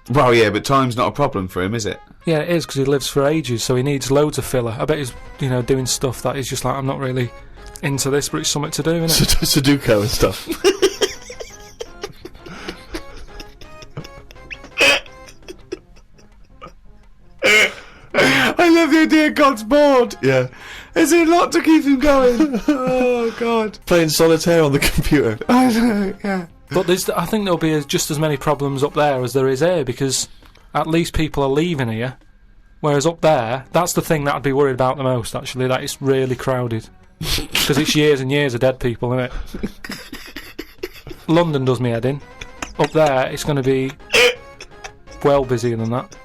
Well, yeah, but time's not a problem for him, is it? Yeah, it is, because he lives for ages, so he needs loads of filler. I bet he's, doing stuff that he's just like, I'm not really into this, but it's something to do, isn't it? Sudoku and stuff. I love the idea God's bored. Yeah. There's a lot to keep him going. Oh, God. Playing solitaire on the computer. I know, yeah. But I think there'll be just as many problems up there as there is here, because at least people are leaving here, whereas up there, that's the thing that I'd be worried about the most, actually, that it's really crowded. Because it's years and years of dead people, isn't it? London does me head in. Up there, it's going to be well busier than that.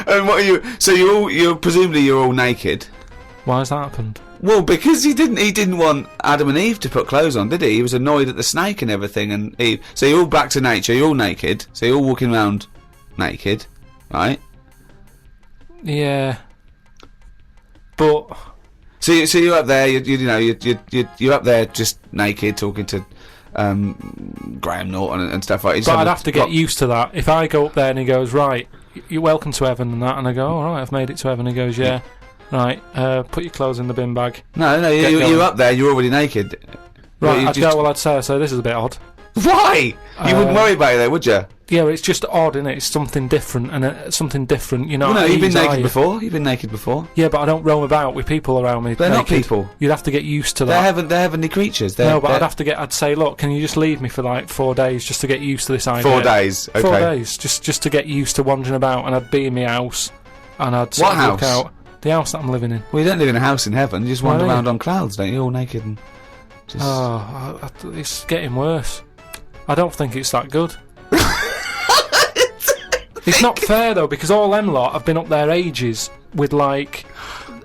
And what are you? So you're presumably all naked. Why has that happened? Well, because he didn't want Adam and Eve to put clothes on, did he? He was annoyed at the snake and everything, and Eve. So you're all back to nature. You're all naked. So you're all walking around naked, right? Yeah. But so you're up there. You're up there just naked, talking to Graham Norton and stuff like that. But I'd have to get used to that. If I go up there and he goes, right, you're welcome to heaven and that, and I go, all right, I've made it to heaven. He goes, yeah. Right, put your clothes in the bin bag. No, you're up there, you're already naked. Right, I'd say, this is a bit odd. Why? You wouldn't worry about it though, would you? Yeah, but it's just odd, isn't it? It's something different, and something different, Well, no, you've been naked before. You've been naked before. Yeah, but I don't roam about with people around me. They're not people. You'd have to get used to that. They're heavenly creatures. I'd say, look, can you just leave me for like 4 days just to get used to this idea? 4 days, okay. 4 days, just to get used to wandering about, and I'd be in my house, and I'd sort of look out. The house that I'm living in. Well, you don't live in a house in heaven. You just wander around on clouds, don't you? All naked and just... Oh, it's getting worse. I don't think it's that good. It's not fair, though, because all them lot have been up there ages with, like,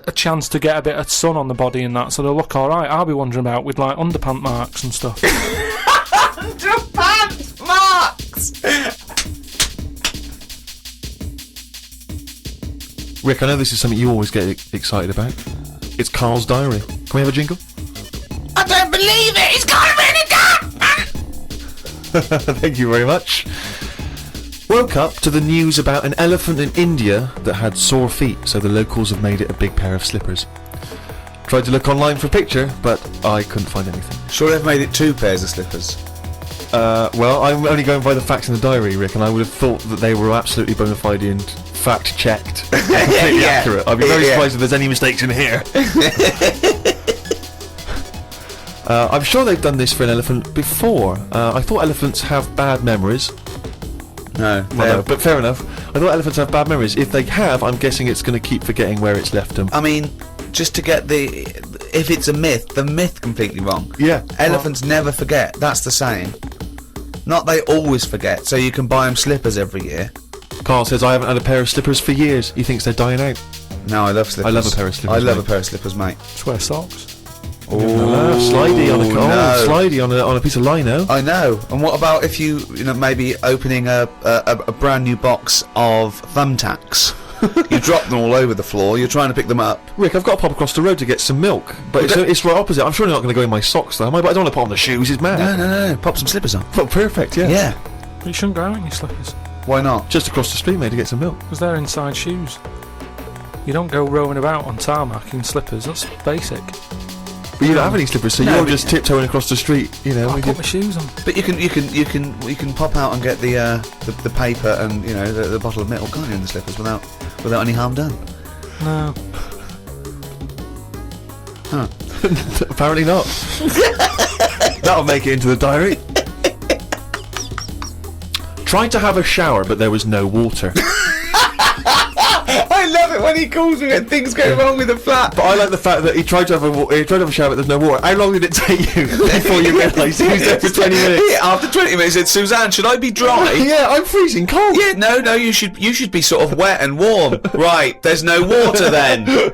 a chance to get a bit of sun on the body and that, so they'll look alright. I'll be wandering about with, like, underpant marks and stuff. Underpant marks! Rick, I know this is something you always get excited about. It's Carl's diary. Can we have a jingle? I don't believe it! It's got a really Thank you very much. Woke up to the news about an elephant in India that had sore feet, so the locals have made it a big pair of slippers. Tried to look online for a picture, but I couldn't find anything. Sure, they've made it 2 pairs of slippers. Well, I'm only going by the facts in the diary, Rick, and I would have thought that they were absolutely bona fide and fact-checked. Completely accurate. I'd be very surprised if there's any mistakes in here. I'm sure they've done this for an elephant before. I thought elephants have bad memories. No, but fair enough. I thought elephants have bad memories. If they have, I'm guessing it's going to keep forgetting where it's left them. I mean, just to get if it's a myth, the myth completely wrong. Yeah. Elephants never forget. That's the saying. Not they always forget, so you can buy them slippers every year. Carl says, I haven't had a pair of slippers for years. He thinks they're dying out. No, I love slippers. I love a pair of slippers. I love a pair of slippers, mate. Just wear socks. Oh, slidey on a slidey on a piece of lino. I know. And what about if you maybe opening a brand new box of thumbtacks? You drop them all over the floor. You're trying to pick them up. Rick, I've got to pop across the road to get some milk, but it's right opposite. I'm surely not going to go in my socks, though, am I? But I don't want to put on the shoes. It's mad. No. Pop some slippers on. Oh, perfect. Yeah. Yeah. But you shouldn't go out in your slippers. Why not? Just across the street, mate, to get some milk. Because they're inside shoes. You don't go roaming about on tarmac in slippers. That's basic. But you don't have any slippers, so you're just tiptoeing across the street, I'll put my shoes on. But you can pop out and get the paper and the bottle of milk, can't you, in the slippers without any harm done? No. Huh. Apparently not. That'll make it into the diary. Tried to have a shower, but there was no water. I love it when he calls me and things go wrong with the flat. But I like the fact that he tried to have a shower, but there's no water. How long did it take you before you realised he was there for 20 minutes? Yeah, after 20 minutes, he said, Suzanne, should I be dry? Yeah, I'm freezing cold. Yeah, no, you should be sort of wet and warm. Right, there's no water then.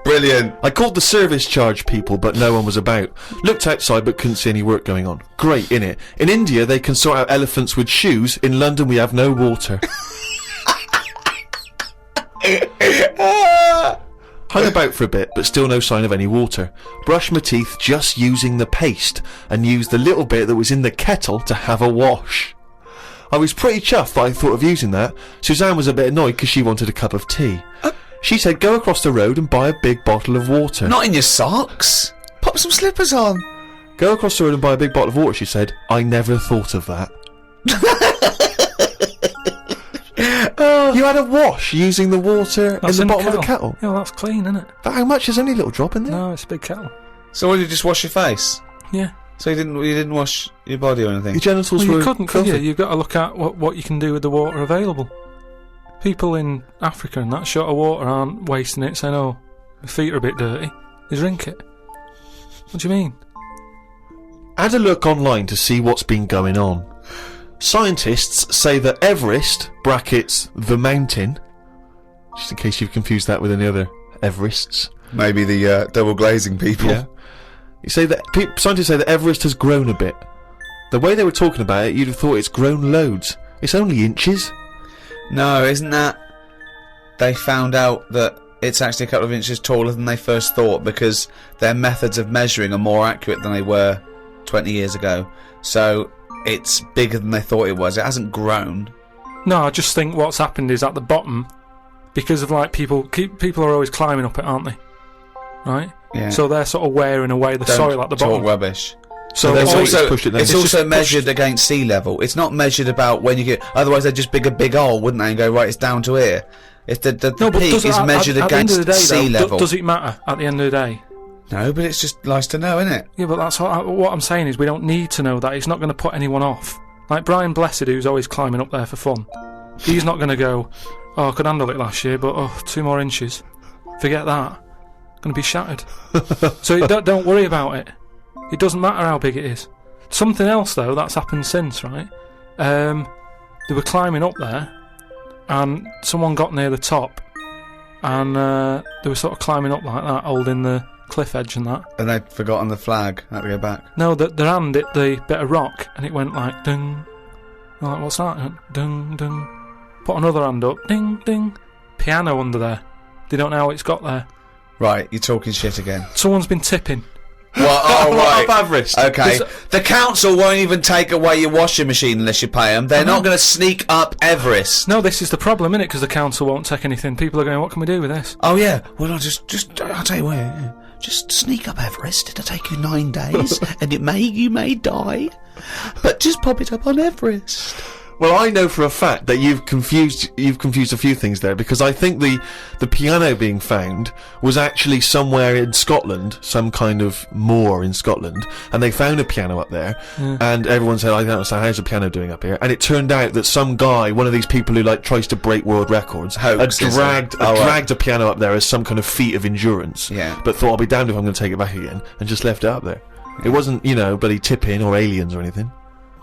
Brilliant. I called the service charge people, but no one was about. Looked outside, but couldn't see any work going on. Great, innit? In India, they can sort out elephants with shoes. In London, we have no water. Hung about for a bit, but still no sign of any water. Brushed my teeth just using the paste, and used the little bit that was in the kettle to have a wash. I was pretty chuffed that I thought of using that. Suzanne was a bit annoyed because she wanted a cup of tea. She said go across the road and buy a big bottle of water. Not in your socks. Pop some slippers on. Go across the road and buy a big bottle of water, she said. I never thought of that. You had a wash using the water in the bottom of the kettle? Yeah, well, that's clean, isn't it? But how much? There's only a little drop in there. No, it's a big kettle. So what, did you just wash your face? Yeah. So you didn't wash your body or anything? Your genitals Well, were you couldn't, could filthy. you? You've got to look at what you can do with the water available. People in Africa and that short of water aren't wasting it, saying, oh, my feet are a bit dirty. They drink it. What do you mean? I had a look online to see what's been going on. Scientists say that Everest, brackets, the mountain, just in case you've confused that with any other Everests. Maybe the double glazing people. Yeah. Scientists say that Everest has grown a bit. The way they were talking about it, you'd have thought it's grown loads. It's only inches. No, isn't that... They found out that it's actually a couple of inches taller than they first thought because their methods of measuring are more accurate than they were 20 years ago. So it's bigger than they thought it was. It hasn't grown. No, I just think what's happened is at the bottom, because of like people are always climbing up it, aren't they? Right? Yeah. So they're sort of wearing away the soil at the bottom. Talk rubbish. So There's always also, pushed it down. it's It's also just measured against sea level. It's not measured about when you get... Otherwise they'd just dig a big hole, wouldn't they, and go, right, it's down to here. If the peak is measured at the end of the day, against sea though, level. does it matter at the end of the day? No, but it's just nice to know, isn't it? Yeah, but that's what I'm saying is we don't need to know that. It's not going to put anyone off. Like Brian Blessed, who's always climbing up there for fun. He's not going to go, oh, I could handle it last year, but 2 more inches. Forget that. Going to be shattered. So don't worry about it. It doesn't matter how big it is. Something else though that's happened since, right? They were climbing up there, and someone got near the top, and they were sort of climbing up like that, holding the cliff edge and that. And they'd forgotten the flag. Had to go back. No, their hand hit the bit of rock, and it went like ding. I'm like, what's that? It went, ding, ding. Put another hand up, ding, ding. Piano under there. They don't know how it's got there. Right, you're talking shit again. Someone's been tipping. Well, oh, right. Up Everest. Okay. The council won't even take away your washing machine unless you pay them. They're not going to sneak up Everest. No, this is the problem, innit? Because the council won't take anything. People are going, what can we do with this? Oh, yeah. Well, I'll tell you what. Yeah. Just sneak up Everest. It'll take you 9 days, and you may die. But just pop it up on Everest. Well, I know for a fact that you've confused a few things there, because I think the piano being found was actually somewhere in Scotland, some kind of moor in Scotland, and they found a piano up there, and everyone said, I don't understand, how's a piano doing up here? And it turned out that some guy, one of these people who like tries to break world records, had dragged a piano up there as some kind of feat of endurance, but thought, I'll be damned if I'm going to take it back again, and just left it up there. It wasn't, bloody tipping or aliens or anything.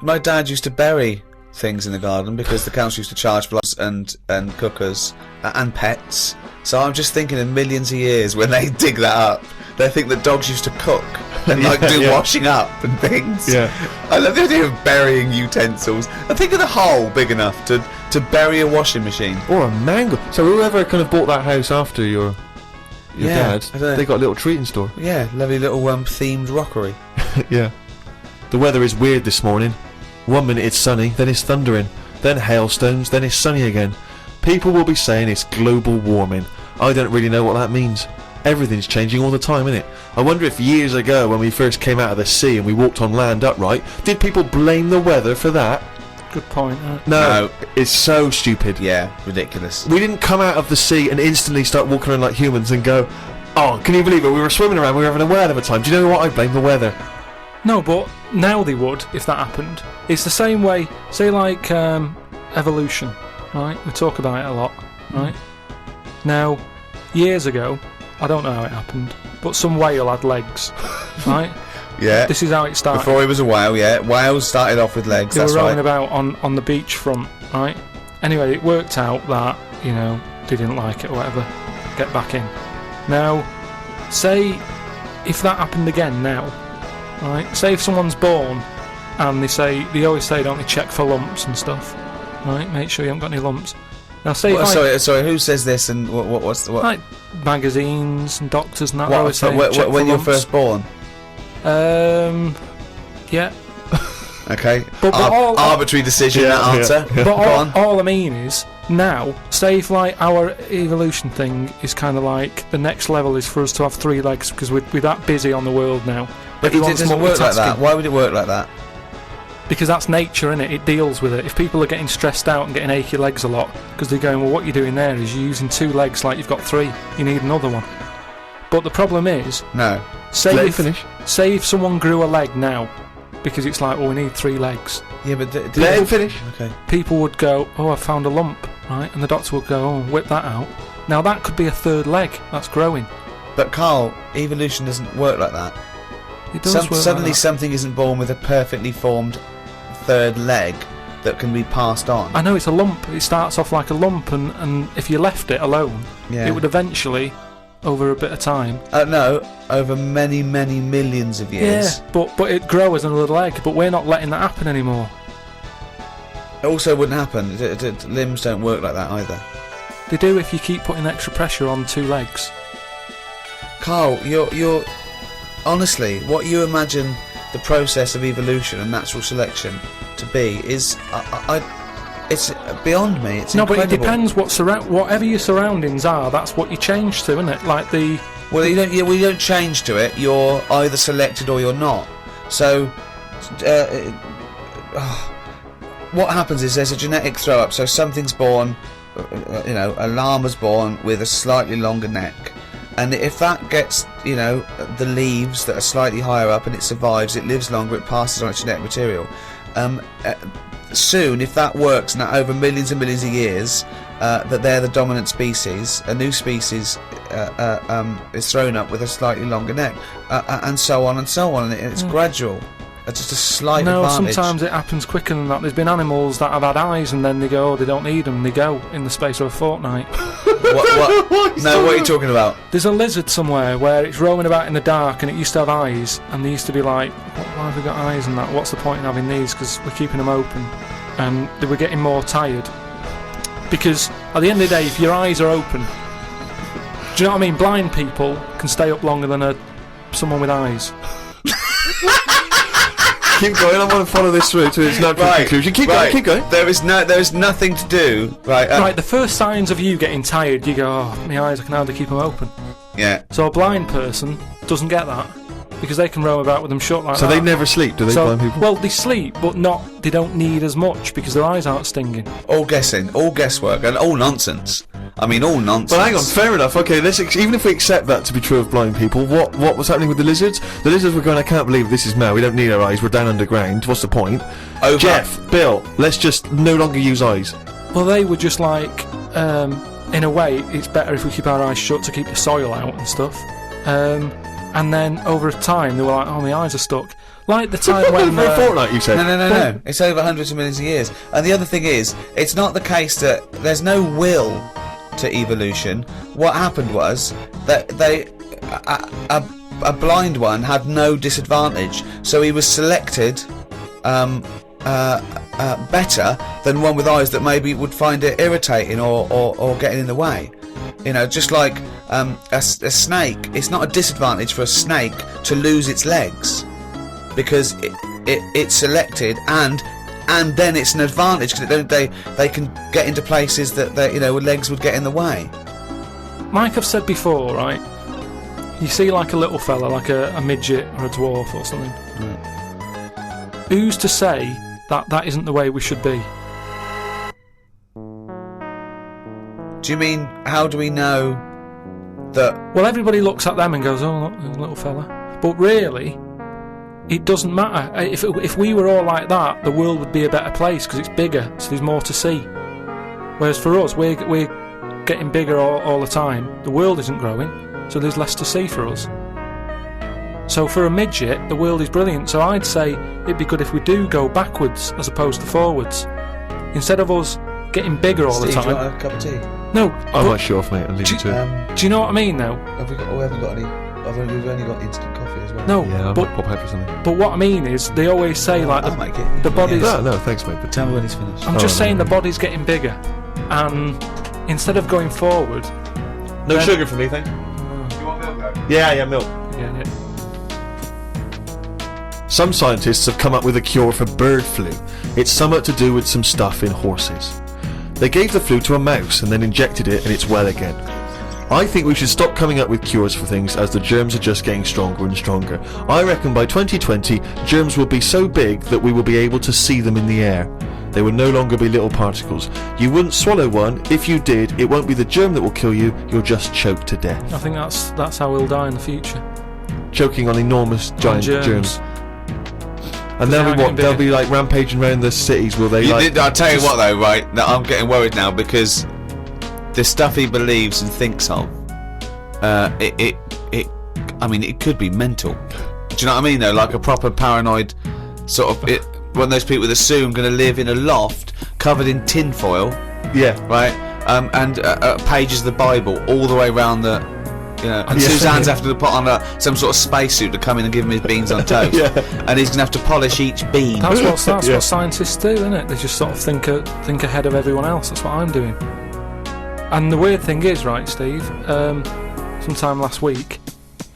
My dad used to bury things in the garden because the council used to charge for lights and cookers and pets. So I'm just thinking in millions of years when they dig that up, they think that dogs used to cook and do washing up and things. Yeah. I love the idea of burying utensils. And think of the hole big enough to bury a washing machine. Or a mango. So whoever kind of bought that house after your dad, they got a little treating store. Yeah, lovely little themed rockery. Yeah. The weather is weird this morning. 1 minute it's sunny, then it's thundering, then hailstones, then it's sunny again. People will be saying it's global warming. I don't really know what that means. Everything's changing all the time, innit? I wonder if years ago when we first came out of the sea and we walked on land upright, did people blame the weather for that? Good point. No, it's so stupid. Yeah, ridiculous. We didn't come out of the sea and instantly start walking around like humans and go, oh, can you believe it? We were swimming around, we were having a whale of a time. Do you know what? I blame the weather. No, but now they would if that happened. It's the same way, say like evolution, right? We talk about it a lot, right? Now, years ago, I don't know how it happened, but some whale had legs, right? Yeah. This is how it started. Before he was a whale, yeah. Whales started off with legs, They that's were rowing right. about on the beachfront, right? Anyway, it worked out that, they didn't like it or whatever. Get back in. Now, say if that happened again now, right? Say if someone's born and they always say, don't they, check for lumps and stuff, right? Make sure you haven't got any lumps. Now, say if Sorry. Who says this? And what's the what? like magazines and doctors and that. What, always say, check when for you're lumps. first born? Yeah. Okay. But Arbitrary decision. Yeah, that answer. yeah. But Go on. all I mean is, now, say if like our evolution thing is kind of like the next level is for us to have 3 legs because we're that busy on the world now. But it doesn't work like that. Why would it work like that? Because that's nature, innit? It deals with it. If people are getting stressed out and getting achy legs a lot, because they're going, well, what you're doing there is you're using 2 legs like you've got 3. You need another one. But the problem is, No. Let me finish. say if someone grew a leg now, because it's like, well, we need 3 legs. Yeah, but Let him finish. Okay. People would go, oh, I found a lump, right? And the doctor would go, oh, whip that out. Now that could be a 3rd leg that's growing. But Carl, evolution doesn't work like that. It does work like Suddenly that. something isn't born with a perfectly formed 3rd leg that can be passed on. I know it's a lump. It starts off like a lump, and if you left it alone, Yeah. it would eventually, over a bit of time. No, over many, many millions of years. Yeah, but it'd grow as another leg. But we're not letting that happen anymore. It also wouldn't happen. Limbs don't work like that either. They do if you keep putting extra pressure on 2 legs. Carl, you're honestly, what you imagine the process of evolution and natural selection to be is, it's beyond me. It's No, incredible. but it depends whatever your surroundings are. That's what you change to, isn't it? Like the. Well, you don't change to it. You're either selected or you're not. So, what happens is there's a genetic throw up. So something's born, a llama's born with a slightly longer neck, and if that gets, the leaves that are slightly higher up and it survives, it lives longer, it passes on its genetic material. Soon, if that works, now over millions and millions of years, that they're the dominant species, a new species is thrown up with a slightly longer neck, and so on and so on, and it's gradual. It's just a slight advantage. Sometimes it happens quicker than that. There's been animals that have had eyes and then they go, oh, they don't need them. They go in the space of a fortnight. What? No, what are you talking about? There's a lizard somewhere where it's roaming about in the dark and it used to have eyes, and they used to be like, why have we got eyes and that? What's the point in having these? Because we're keeping them open. And they were getting more tired. Because at the end of the day, if your eyes are open, do you know what I mean? Blind people can stay up longer than someone with eyes. Keep going. I want to follow this through to its natural conclusion. Keep going. There is nothing to do. Right. The first signs of you getting tired, you go, oh, my eyes, I can hardly keep them open. Yeah. So a blind person doesn't get that because they can roam about with them shut like that. So they never sleep, do they, blind people? Well, they sleep, but they don't need as much because their eyes aren't stinging. All guessing, all guesswork, and all nonsense. I mean, all nonsense. But hang on, fair enough. Okay, even if we accept that to be true of blind people, what was happening with the lizards? The lizards were going, I can't believe this is Mel. We don't need our eyes. We're down underground. What's the point? Jeff, Bill, let's just no longer use eyes. Well, they were just like, in a way, it's better if we keep our eyes shut to keep the soil out and stuff. And then over time, they were like, oh, my eyes are stuck. Like the time when... For a fortnight, you said? No. It's over hundreds of millions of years. And the other thing is, it's not the case that there's no will to evolution. What happened was that a blind one had no disadvantage, so he was selected better than one with eyes that maybe would find it irritating or getting in the way. Just like a snake, it's not a disadvantage for a snake to lose its legs because it's selected, and then it's an advantage because they can get into places that legs would get in the way. Like I've said before, right? You see like a little fella, like a midget or a dwarf or something. Who's to say that isn't the way we should be? Do you mean, how do we know that... Well, everybody looks at them and goes, oh, look, there's a little fella. But really, it doesn't matter. If we were all like that, the world would be a better place because it's bigger, so there's more to see. Whereas for us, we're getting bigger all the time. The world isn't growing, so there's less to see for us. So for a midget, the world is brilliant. So I'd say it'd be good if we do go backwards as opposed to forwards. Instead of us getting bigger all the Steve, time. do you want a cup of tea? No. I'm not sure, mate. I'll leave you to it. Do you know what I mean, though? We haven't got any... We've only got instant coffee as well. No, Yeah, I but might pop out for something. But what I mean is, they always say like I'll make it. the body's. No, thanks, mate. But Tell me when it's finished. I'm just saying the body's getting bigger. And instead of going forward, No then- sugar for me, thank you. You want milk, though? Yeah, milk. Yeah, Some scientists have come up with a cure for bird flu. It's somewhat to do with some stuff in horses. They gave the flu to a mouse and then injected it and it's well again. I think we should stop coming up with cures for things as the germs are just getting stronger and stronger. I reckon by 2020 germs will be so big that we will be able to see them in the air. They will no longer be little particles. You wouldn't swallow one. If you did, it won't be the germ that will kill you, you'll just choke to death. I think that's how we'll die in the future. Choking on enormous giant germs. And They then are getting they'll bigger. be like rampaging around the cities, will they? I'll tell you what though, right? That I'm getting worried now because the stuff he believes and thinks of, I mean, it could be mental. Do you know what I mean? Though, like a proper paranoid sort of one of those people that assume going to live in a loft covered in tinfoil, Yeah. right? And pages of the Bible all the way around the. And Yeah. Suzanne's after to put on some sort of spacesuit to come in and give him his beans on toast, Yeah. and he's gonna have to polish each bean. That's Yeah. what scientists do, isn't it? They just sort of think ahead of everyone else. That's what I'm doing. And the weird thing is, right, Steve? Sometime last week,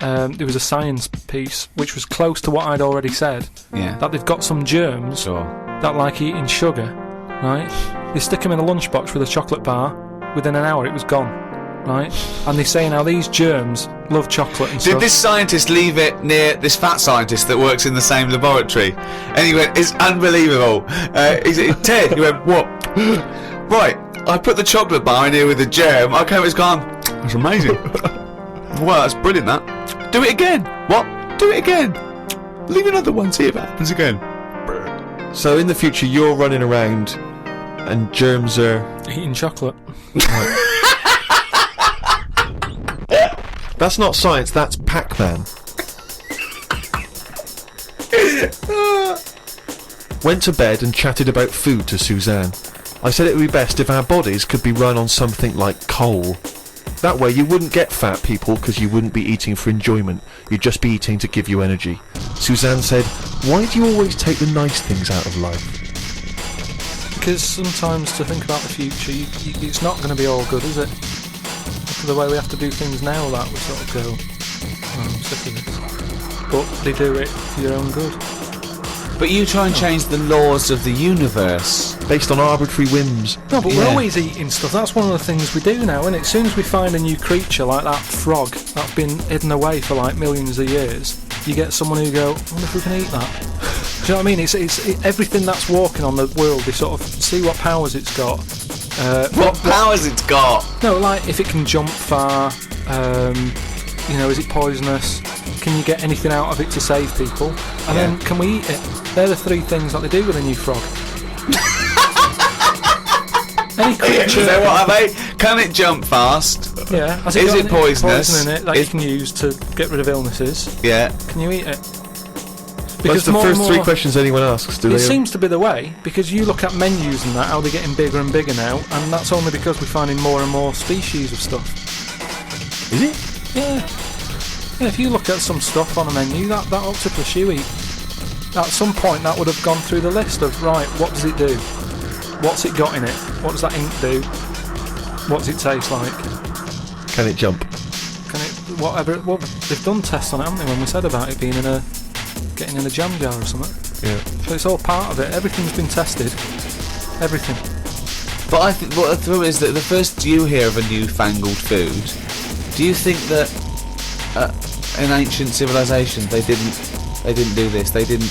there was a science piece which was close to what I'd already said. Yeah. That they've got some germs Sure. that like eating sugar, right? They stick them in a lunchbox with a chocolate bar. Within an hour, it was gone. Right, and they say now these germs love chocolate and stuff. Did this scientist leave it near this fat scientist that works in the same laboratory? And he went, it's unbelievable. He said, Ted, he went, what? Right, I put the chocolate bar in here with the germ. I came, it's gone. That's amazing. Well, that's brilliant, that. Do it again. What? Do it again. Leave another one, see if it happens again. So in the future, you're running around, and germs are. Eating chocolate. That's not science. That's Pac-Man. Went to bed and chatted about food to Suzanne. I said it would be best if our bodies could be run on something like coal. That way you wouldn't get fat people because you wouldn't be eating for enjoyment. You'd just be eating to give you energy. Suzanne said, "Why do you always take the nice things out of life?" Because sometimes to think about the future, it's not going to be all good, is it? The way we have to do things now, that we sort of go, oh, I'm sick of this. But they do it for your own good. But you try and change the laws of the universe. Based on arbitrary whims. No, but we're Yeah. always eating stuff. That's one of the things we do now, isn't it? As soon as we find a new creature like that frog that's been hidden away for like millions of years, you get someone who go, I wonder if we can eat that. Do you know what I mean? It's everything that's walking on the world, they sort of see what powers it's got. What powers it's got? No, like if it can jump far, is it poisonous? Can you get anything out of it to save people? And then can we eat it? They're the three things that they do with a new frog. Any creature. So what are they? Can it jump fast? Yeah. Has Is got it any poisonous? poison in it that you can use to get rid of illnesses? Yeah. Can you eat it? That's the more first and three more- questions anyone asks, do It they? seems to be the way, because you look at menus and that, how they're getting bigger and bigger now, and that's only because we're finding more and more species of stuff. Is it? Yeah. Yeah, if you look at some stuff on a menu, that octopus you eat, at some point that would have gone through the list of, right, what does it do? What's it got in it? What does that ink do? What does it taste like? Can it jump? Can it, whatever, well, they've done tests on it, haven't they, when we said about it being getting in a jam jar or something. Yeah. So it's all part of it. Everything's been tested. Everything. But I think what the problem is that the first you hear of a newfangled food, do you think that in ancient civilizations they didn't do this? They didn't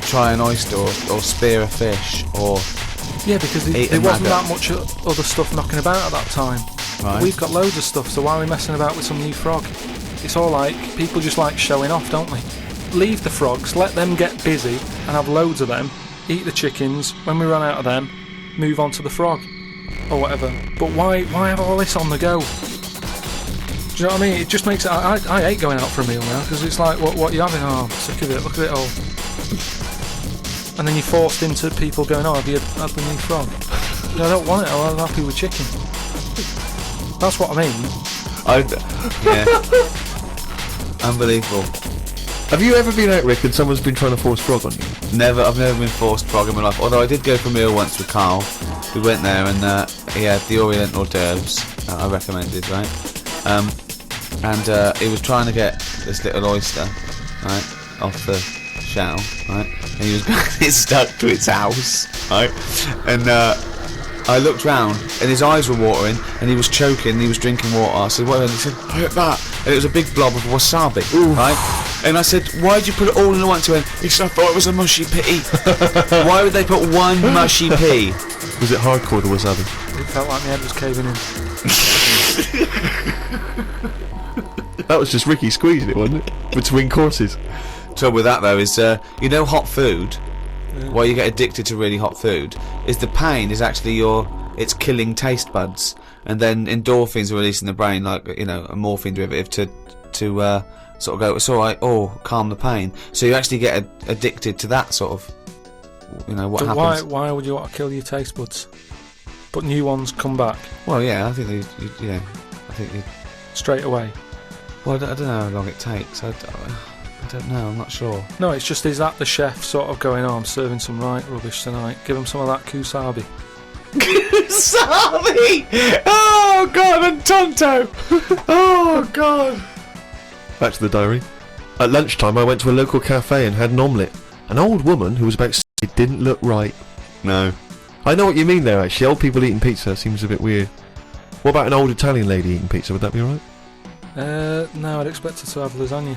try an oyster or spear a fish or Yeah, because Eat there a wasn't maggot. that much other stuff knocking about at that time. Right. We've got loads of stuff, so why are we messing about with some new frog? It's all like, people just like showing off, don't they? Leave the frogs, let them get busy and have loads of them, eat the chickens, when we run out of them, move on to the frog, or whatever. But why have all this on the go? Do you know what I mean? It just makes it, I hate going out for a meal now, because it's like, what are you having? Oh, I'm sick of it, look at it all. And then you're forced into people going, oh, have you had the new frog? No, I don't want it, I'm happy with chicken. That's what I mean. yeah. Unbelievable. Have you ever been out, Rick, and someone's been trying to force frog on you? I've never been forced frog in my life. Although I did go for a meal once with Carl. We went there and he had the Orient hors d'oeuvres that I recommended, right? And he was trying to get this little oyster, right, off the shell, right? And he was going to get stuck to its house, right? And I looked round, and his eyes were watering, and he was choking, and he was drinking water. I said, "What?" And he said, "Look at that." And it was a big blob of wasabi, right? And I said, "Why'd you put it all in one to end?" He said, "I thought it was a mushy pea." Why would they put one mushy pea? Was it hardcore, the wasabi? It felt like my head was caving in. That was just Ricky squeezing it, wasn't it? Between courses. Trouble with that though is, hot food. Why you get addicted to really hot food is the pain is actually it's killing taste buds, and then endorphins are released in the brain, like a morphine derivative to sort of go, it's alright, or calm the pain. So you actually get addicted to that sort of, what But happens. why would you want to kill your taste buds? But new ones come back Well, yeah, I think you straight away. well, I don't know how long it takes. I don't know. I'm not sure. No, it's just, is that the chef sort of going, "Oh, I'm serving some right rubbish tonight. Give him some of that kusabi." Kusabi! Oh god, and Tonto! Oh god! Back to the diary. At lunchtime, I went to a local cafe and had an omelette. An old woman who was about 60 didn't look right. No. I know what you mean there, actually. Old people eating pizza seems a bit weird. What about an old Italian lady eating pizza? Would that be alright? No, I'd expect her to have lasagna.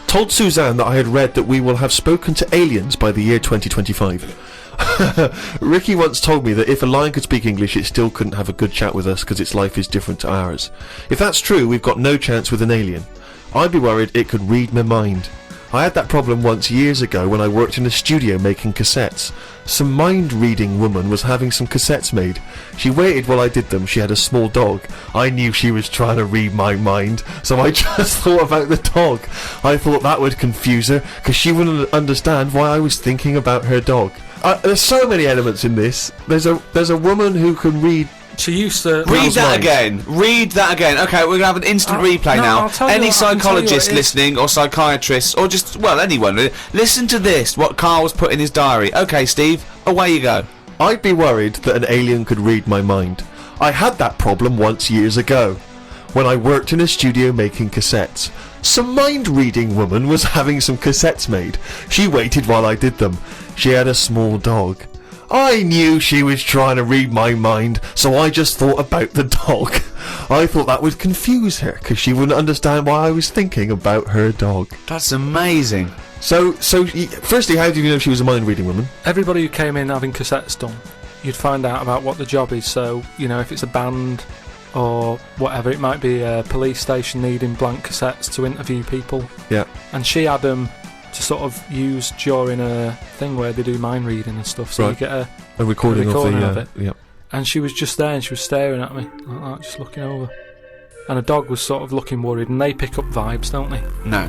Told Suzanne that I had read that we will have spoken to aliens by the year 2025. Ricky once told me that if a lion could speak English, it still couldn't have a good chat with us because its life is different to ours. If that's true, we've got no chance with an alien. I'd be worried it could read my mind. I had that problem once years ago when I worked in a studio making cassettes. Some mind-reading woman was having some cassettes made. She waited while I did them. She had a small dog. I knew she was trying to read my mind, so I just thought about the dog. I thought that would confuse her, because she wouldn't understand why I was thinking about her dog. There's so many elements in this. There's a woman who can read. She used to Read that again. Read that again. Okay, we're gonna have an instant replay now. I'll tell you Any what- I can tell you what psychologist it is. listening, or psychiatrist, or just anyone, really, listen to this. What Carl's put in his diary. Okay, Steve, away you go. I'd be worried that an alien could read my mind. I had that problem once years ago, when I worked in a studio making cassettes. Some mind-reading woman was having some cassettes made. She waited while I did them. She had a small dog. I knew she was trying to read my mind, so I just thought about the dog. I thought that would confuse her, because she wouldn't understand why I was thinking about her dog. That's amazing. So, firstly, how did you know she was a mind-reading woman? Everybody who came in having cassettes done, you'd find out about what the job is. So, if it's a band or whatever, it might be a police station needing blank cassettes to interview people. Yeah. And she had them to sort of use during a thing where they do mind reading and stuff. So Right. you get A recording, of it. Yeah. And she was just there and she was staring at me like that, just looking over. And a dog was sort of looking worried, and they pick up vibes, don't they? No.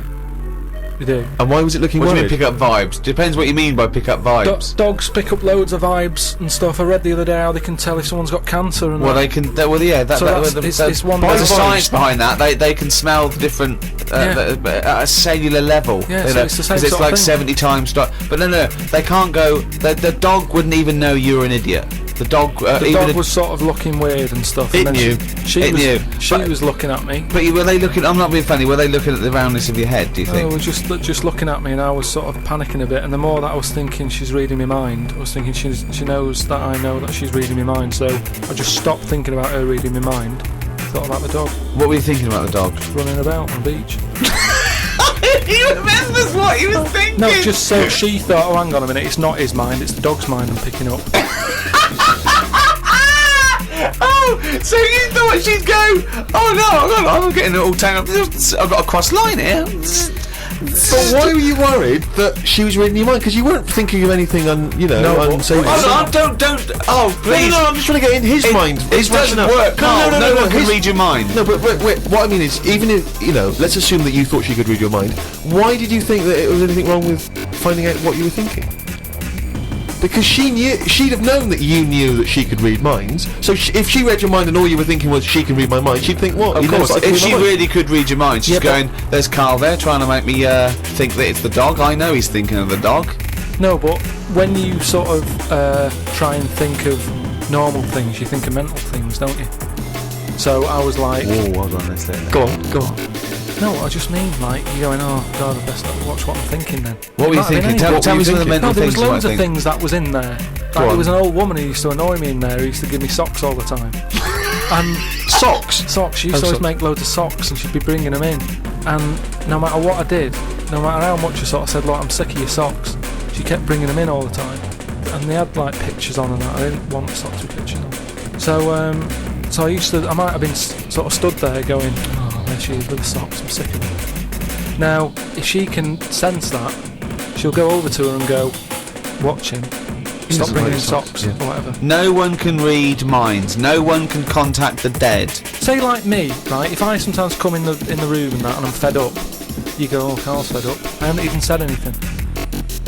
They do. And why was it looking What do you worried? mean pick up vibes? Depends what you mean by pick up vibes. Dogs pick up loads of vibes and stuff. I read the other day how they can tell if someone's got cancer and Well, that. they can. That, So that's- it's one there's a voice. science behind that. They can smell the different at a cellular level. Yeah, so it's the same 'cause it's sort of like thing. 70 times. But no, they can't go. The dog wouldn't even know you're an idiot. The dog. The even dog was sort of looking weird and stuff. It and then knew. She It was, knew. She But- was looking at me. But were they looking? I'm not being funny. Were they looking at the roundness of your head? Do you Oh, think? was just looking at me, and I was sort of panicking a bit. And the more that I was thinking she's reading my mind, I was thinking she knows that I know that she's reading my mind. So I just stopped thinking about her reading my mind. Thought about the dog What were you thinking about the dog? running about on the beach. He remembers what he was thinking. No, just so she thought, oh, hang on a minute, it's not his mind, it's the dog's mind I'm picking up. Oh, so you thought she'd go? Oh no, I'm getting it all tangled up. I've got a cross line here. But why were you worried that she was reading your mind? Because you weren't thinking of anything unsavory. Oh no, don't. Oh, please. No, I'm just trying to get in his mind. It His doesn't rationale. work, Carl. No one can his- read your mind. No, but wait, what I mean is, even if, let's assume that you thought she could read your mind, why did you think that it was anything wrong with finding out what you were thinking? Because she'd have known that you knew that she could read minds. So if she read your mind and all you were thinking was she can read my mind, she'd think, what? Of course, if she really really could read your mind, she's going, there's Carl there trying to make me think that it's the dog. I know he's thinking of the dog. No, but when you sort of try and think of normal things, you think of mental things, don't you? So I was like... Whoa, hold on, let's Go on. No, I just mean, like, you're going, oh, God, I best not watch what I'm thinking then. What were you thinking? Tell me some of the mental things. No, there was things loads of things that was in there. Like, there was an old woman who used to annoy me in there who used to give me socks all the time. And Socks? Socks. She used to always make loads of socks and she'd be bringing them in. And no matter what I did, no matter how much I sort of said, look, I'm sick of your socks, she kept bringing them in all the time. And they had, like, pictures on and that. I didn't want socks with pictures on. So I might have been sort of stood there going, oh, there she is with the socks, I'm sick of it. Now, if she can sense that, she'll go over to her and go, watch him, stop bringing in socks, or whatever. No one can read minds. No one can contact the dead. Say like me, right, if I sometimes come in the room and that and I'm fed up, you go, oh, Carl's fed up. I haven't even said anything.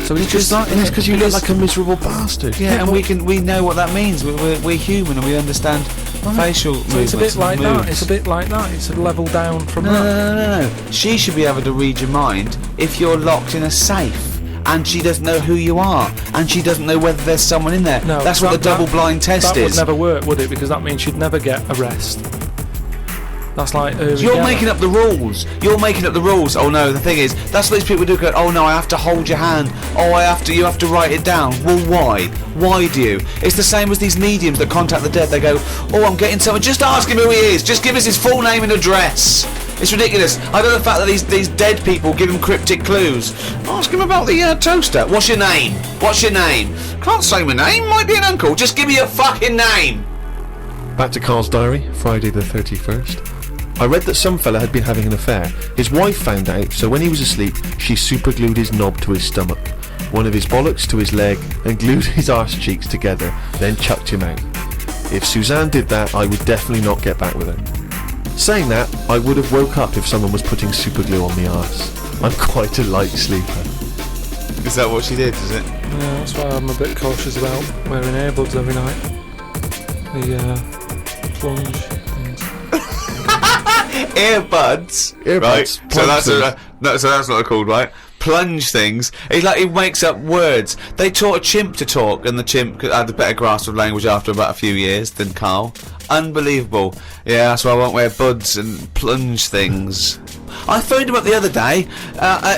So it's just that, it's because you look like a miserable bastard. Yeah, and we know what that means. We're human and we understand facial movements. So it's a bit like that. It's a bit like that. It's a level down from that. No. She should be able to read your mind if you're locked in a safe and she doesn't know who you are and she doesn't know whether there's someone in there. No, that's what the double-blind test that is. That would never work, would it? Because that means she'd never get a rest. That's like you're making up the rules. You're making up the rules. Oh no, the thing is, that's what these people do. Go, oh no, I have to hold your hand. Oh, you have to write it down. Well, why? Why do you? It's the same as these mediums that contact the dead. They go, oh, I'm getting someone. Just ask him who he is. Just give us his full name and address. It's ridiculous. I don't know the fact that these dead people give him cryptic clues. Ask him about the toaster. What's your name? What's your name? Can't say my name. Might be an uncle. Just give me your fucking name. Back to Carl's diary, Friday the 31st. I read that some fella had been having an affair. His wife found out, so when he was asleep, she superglued his knob to his stomach, one of his bollocks to his leg, and glued his arse cheeks together, then chucked him out. If Suzanne did that, I would definitely not get back with her. Saying that, I would have woke up if someone was putting superglue on the arse. I'm quite a light sleeper. Is that what she did, is it? Yeah, that's why I'm a bit cautious about wearing earbuds every night. The plunge things. Earbuds, right? So that's what they're called, right? Plunge things. It's like he makes up words. They taught a chimp to talk, and the chimp had a better grasp of language after about a few years than Carl. Unbelievable. Yeah, that's why I won't wear buds and plunge things. I phoned him up the other day.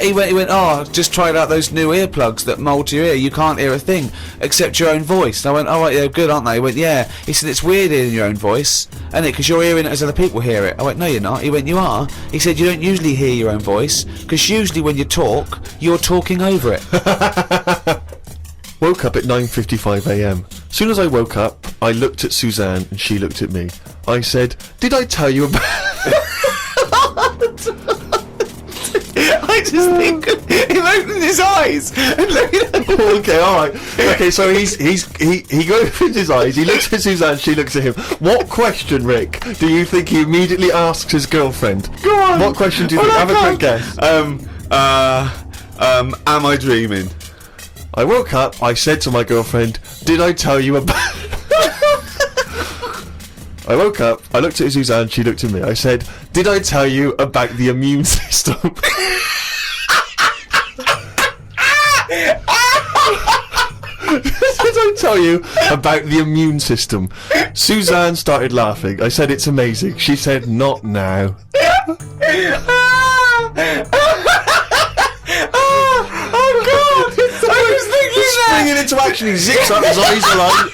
He went, oh, just tried out those new earplugs that mould to your ear. You can't hear a thing except your own voice. And I went, oh, right, yeah, good, aren't they? He went, yeah. He said, it's weird hearing your own voice, isn't it? Because you're hearing it as other people hear it. I went, no, you're not. He went, you are. He said, you don't usually hear your own voice, because usually when you talk, you're talking over it. Woke up at 9:55am. Soon as I woke up, I looked at Suzanne and she looked at me. I said, did I tell you about... I just think him opening his eyes and looking at him. Okay, alright. Okay, so he opens his eyes, he looks at Suzanne, she looks at him. What question, Rick, do you think he immediately asks his girlfriend? Go on. What question do you think? Have a quick guess. Am I dreaming? I woke up, I said to my girlfriend, did I tell you about... I woke up, I looked at Suzanne, she looked at me. I said, did I tell you about the immune system? Did I tell you about the immune system? Suzanne started laughing. I said, it's amazing. She said, not now. Oh God! I was thinking that! Springing into action, he zips up, his eyes are like...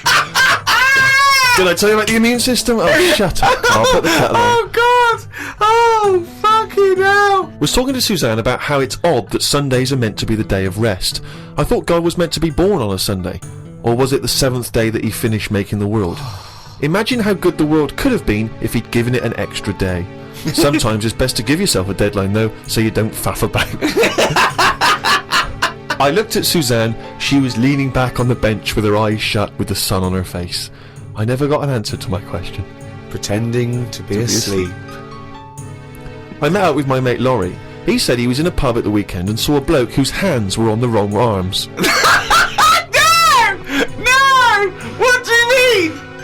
Did I tell you about the immune system? Oh, shut up, Carl. Put the kettle on. Oh God! Oh fucking hell! Was talking to Suzanne about how it's odd that Sundays are meant to be the day of rest. I thought God was meant to be born on a Sunday. Or was it the 7th day that he finished making the world? Imagine how good the world could have been if he'd given it an extra day. Sometimes it's best to give yourself a deadline though, so you don't faff about. I looked at Suzanne. She was leaning back on the bench with her eyes shut with the sun on her face. I never got an answer to my question. Pretending to be asleep. I met up with my mate Laurie. He said he was in a pub at the weekend and saw a bloke whose hands were on the wrong arms. No!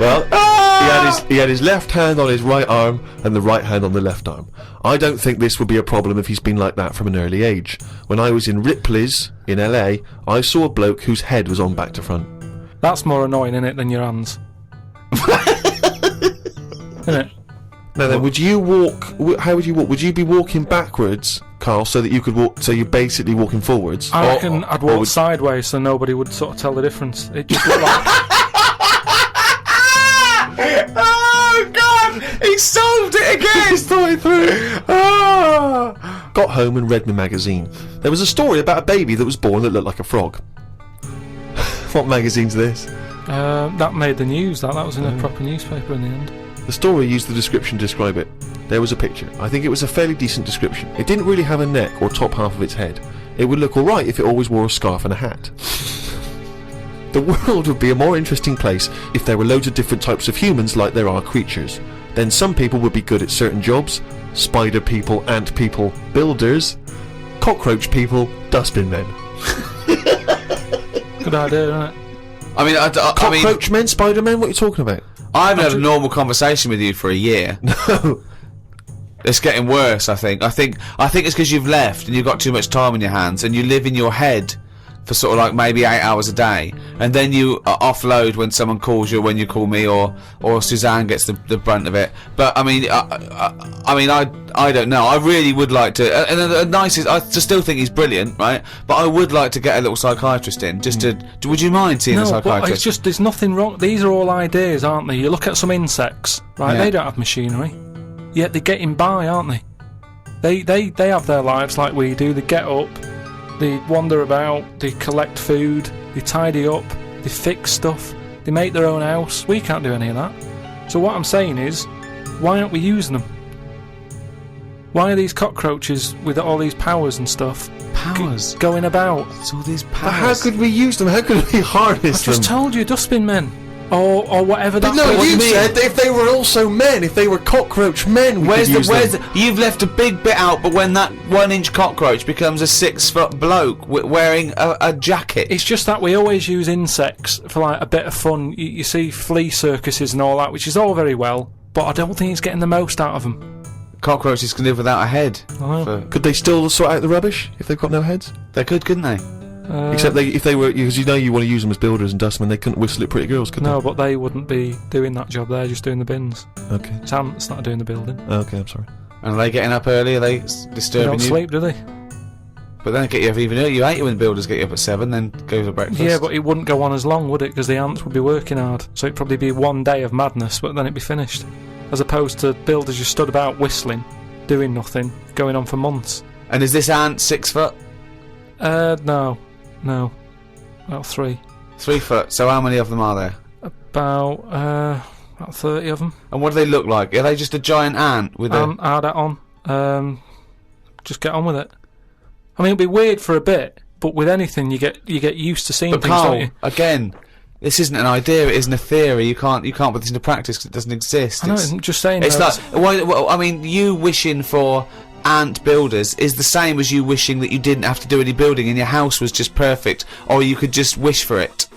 Well, he had his left hand on his right arm and the right hand on the left arm. I don't think this would be a problem if he's been like that from an early age. When I was in Ripley's in LA, I saw a bloke whose head was on back to front. That's more annoying, innit, than your hands. Innit? Now then, would you walk? How would you walk? Would you be walking backwards, Carl, so that you could walk? So you're basically walking forwards. I reckon I'd walk sideways so nobody would sort of tell the difference. It just looked like. Oh God! He solved it again. He's thought through. Ah. Got home and read my magazine. There was a story about a baby that was born that looked like a frog. What magazine's this? That made the news. That was in a proper newspaper in the end. The story used the description to describe it. There was a picture. I think it was a fairly decent description. It didn't really have a neck or top half of its head. It would look alright if it always wore a scarf and a hat. The world would be a more interesting place if there were loads of different types of humans like there are creatures. Then some people would be good at certain jobs. Spider people, ant people, builders, cockroach people, dustbin men. Good idea, isn't it? I mean, Cockroach men, spider men, what are you talking about? I haven't had a normal conversation with you for a year. No. It's getting worse, I think. I think it's because you've left and you've got too much time on your hands and you live in your head for sort of like maybe 8 hours a day, and then you offload when someone calls you, when you call me, or Suzanne gets the brunt of it. But I mean, I don't know. I really would like to. And the nicest, I still think he's brilliant, right? But I would like to get a little psychiatrist in, just to. Would you mind seeing a No, psychiatrist? but it's just there's nothing wrong. These are all ideas, aren't they? You look at some insects, right? Yeah. They don't have machinery, yet they're getting by, aren't they? They have their lives like we do. They get up. They wander about, they collect food, they tidy up, they fix stuff, they make their own house. We can't do any of that. So what I'm saying is, why aren't we using them? Why are these cockroaches with all these powers and stuff going about? It's all these powers. But how could we use them? How could we harness them? I just told you, dustbin men. Or whatever that. But no, you mean? said that if they were also men, if they were cockroach men, Where's you've left a big bit out, but when that 1-inch cockroach becomes a 6-foot bloke wearing a jacket. It's just that we always use insects for like a bit of fun. You see flea circuses and all that, which is all very well, but I don't think it's getting the most out of them. Cockroaches can live without a head. I know. Could they still sort out the rubbish if they've got no heads? They could, couldn't they? Except if they were, because you know you want to use them as builders and dustmen, they couldn't whistle at pretty girls, could No, but they wouldn't be doing that job. They're just doing the bins. they? Okay. It's ants that are doing the building. Okay, I'm sorry. And are they getting up early? Are they They disturbing don't you? sleep, do they? But then they get you up even earlier. You hate it when the builders get you up at 7, then go to breakfast. Yeah, but it wouldn't go on as long, would it? Because the ants would be working hard. So it'd probably be one day of madness, but then it'd be finished. As opposed to builders just stood about whistling, doing nothing, going on for months. And is this ant 6 foot? No. About 3. 3 foot. So how many of them are there? About 30 of them. And what do they look like? Are they just a giant ant with a... Add that on. Just get on with it. I mean, it'll be weird for a bit, but with anything, you get used to seeing But things, Carl, don't you? again, this isn't an idea. It isn't a theory. You can't put this into practice because it doesn't exist. I know, I'm just saying. It's though, like I mean, you wishing for ant builders is the same as you wishing that you didn't have to do any building and your house was just perfect, or you could just wish for it.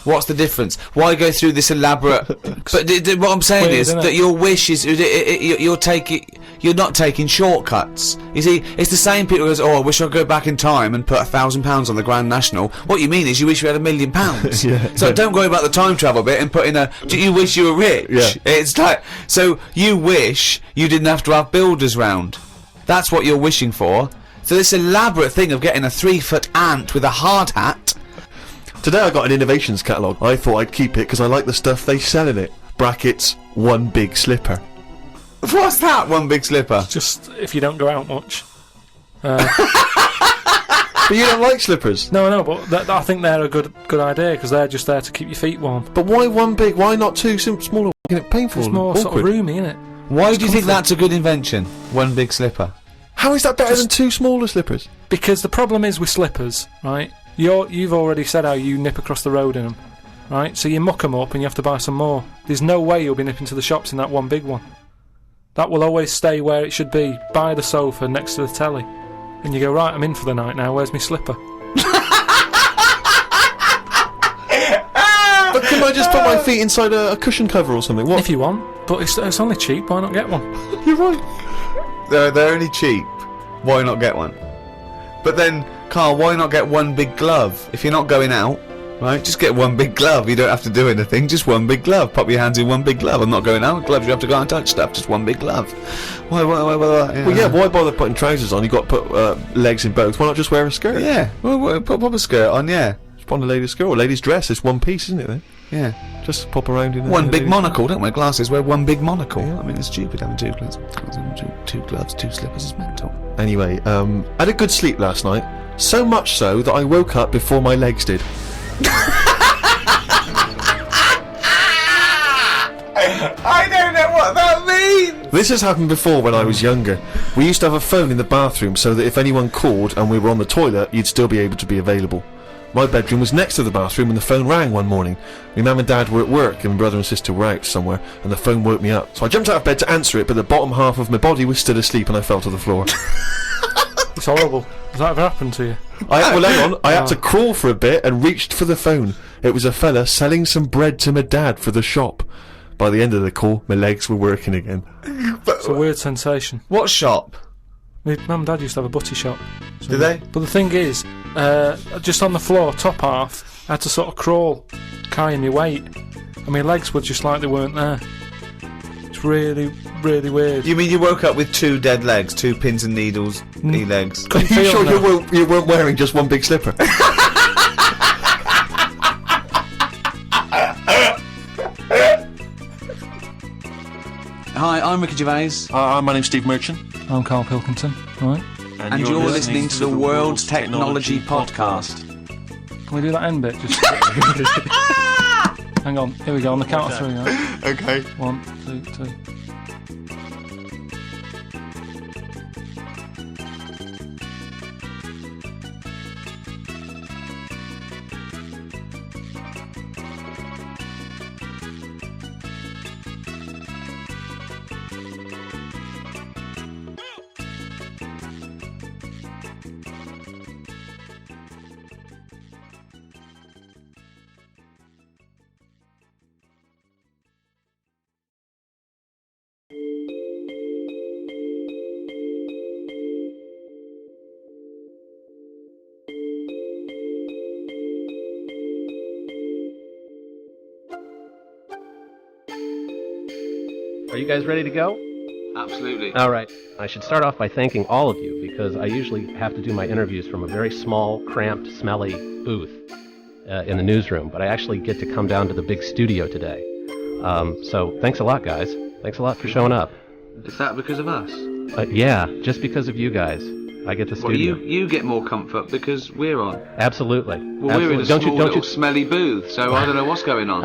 What's the difference? Why go through this elaborate? But what I'm saying Weird, is isn't that it? your wish is you're not taking shortcuts. You see, it's the same people who goes, "Oh, I wish I could go back in time and put £1,000 on the Grand National." What you mean is you wish you had £1 million. Yeah. So don't worry about the time travel bit and put in do you wish you were rich? Yeah. It's like, so you wish you didn't have to have builders round. That's what you're wishing for. So this elaborate thing of getting a 3-foot ant with a hard hat. Today I got an innovations catalogue. I thought I'd keep it because I like the stuff they sell in it. Brackets, one big slipper. What's that? One big slipper. just if you don't go out much. But you don't like slippers. No, but I think they're a good idea because they're just there to keep your feet warm. But why one big? Why not two smaller? Making it painful It's and more awkward. sort of roomy, isn't it? Why do you think comfort. that's a good invention? One big slipper. How is that better than two smaller slippers? Because the problem is with slippers, right? You've already said how you nip across the road in them, right? So you muck them up and you have to buy some more. There's no way you'll be nipping to the shops in that one big one. That will always stay where it should be, by the sofa next to the telly. And you go, right, I'm in for the night now, where's my slipper? But can I just put my 5 feet inside a cushion cover or something. What? If you want, but it's only cheap. Why not get one? You're right. They're only cheap. Why not get one? But then, Carl, why not get one big glove? If you're not going out, right, just get one big glove. You don't have to do anything, just one big glove. Pop your hands in one big glove. I'm not going out. Gloves, you have to go out and touch stuff. Just one big glove. Why? Well, yeah, why bother putting trousers on? You've got to put legs in both. Why not just wear a skirt? Yeah, well, pop a skirt on, yeah. Just put on a lady's skirt or lady's dress. It's one piece, isn't it, then? Yeah. Just pop around in one a big lady's- monocle, don't wear glasses, wear one big monocle. Yeah. I mean, it's stupid having two gloves. Two gloves, two slippers is mental. Anyway, I had a good sleep last night. So much so that I woke up before my legs did. I don't know what that means! This has happened before when I was younger. We used to have a phone in the bathroom so that if anyone called and we were on the toilet, you'd still be able to be available. My bedroom was next to the bathroom and the phone rang one morning. My mum and dad were at work and my brother and sister were out somewhere and the phone woke me up. So I jumped out of bed to answer it, but the bottom half of my body was still asleep and I fell to the floor. It's horrible. Has that ever happened to you? Well, hang on. I had to crawl for a bit and reached for the phone. It was a fella selling some bread to my dad for the shop. By the end of the call, my legs were working again. It's a weird sensation. What shop? My mum and dad used to have a butty shop. Did they? But the thing is, just on the floor, top half, I had to sort of crawl, carrying my weight, and my legs were just like they weren't there. It's really, really weird. You mean you woke up with two dead legs, two pins and needles, legs? Are you feel sure them. you weren't wearing just one big slipper? Hi, I'm Ricky Gervais. My name's Steve Merchant. I'm Carl Pilkington, right? And you're listening to the World's Technology Podcast. Can we do that end bit? Just hang on, here we go, on the count of three. Right? Okay. 1, 2, 2. Are you guys ready to go? Absolutely. All right. I should start off by thanking all of you because I usually have to do my interviews from a very small, cramped, smelly booth in the newsroom, but I actually get to come down to the big studio today. So thanks a lot, guys. Thanks a lot for showing up. Is that because of us? Yeah, just because of you guys. I get the Well, studio. you get more comfort because we're on. Absolutely. Well, we're in a Absolutely. small little smelly booth, so I don't know what's going on.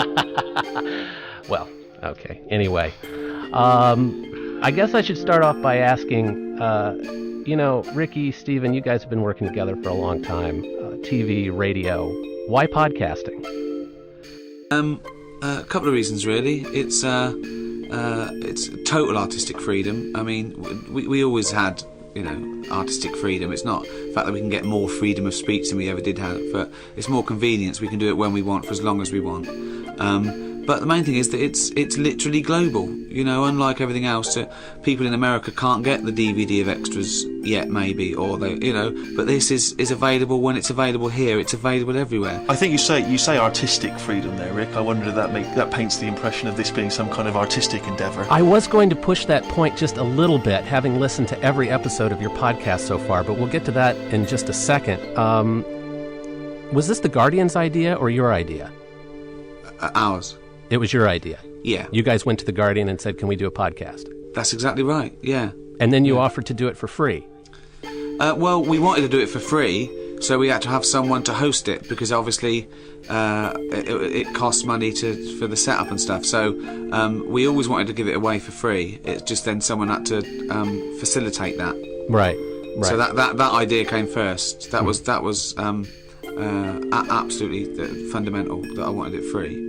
Well, okay. Anyway, I guess I should start off by asking, Ricky, Steven, you guys have been working together for a long time. TV, radio. Why podcasting? A couple of reasons, really. It's total artistic freedom. I mean, we always had, artistic freedom. It's not the fact that we can get more freedom of speech than we ever did have, but it's more convenience. We can do it when we want for as long as we want. But the main thing is that it's literally global. Unlike everything else, people in America can't get the DVD of extras yet, maybe, or they, But this is available when it's available here. It's available everywhere. I think you say artistic freedom there, Rick. I wonder if that paints the impression of this being some kind of artistic endeavour. I was going to push that point just a little bit, having listened to every episode of your podcast so far, but we'll get to that in just a second. Was this the Guardian's idea or your idea? Ours. It was your idea. Yeah. You guys went to the Guardian and said, "Can we do a podcast?" That's exactly right. Yeah. And then you offered to do it for free. Well, we wanted to do it for free, so we had to have someone to host it because obviously it costs money for the setup and stuff. So we always wanted to give it away for free. It's just then someone had to facilitate that. Right. So that idea came first. That was absolutely fundamental that I wanted it free.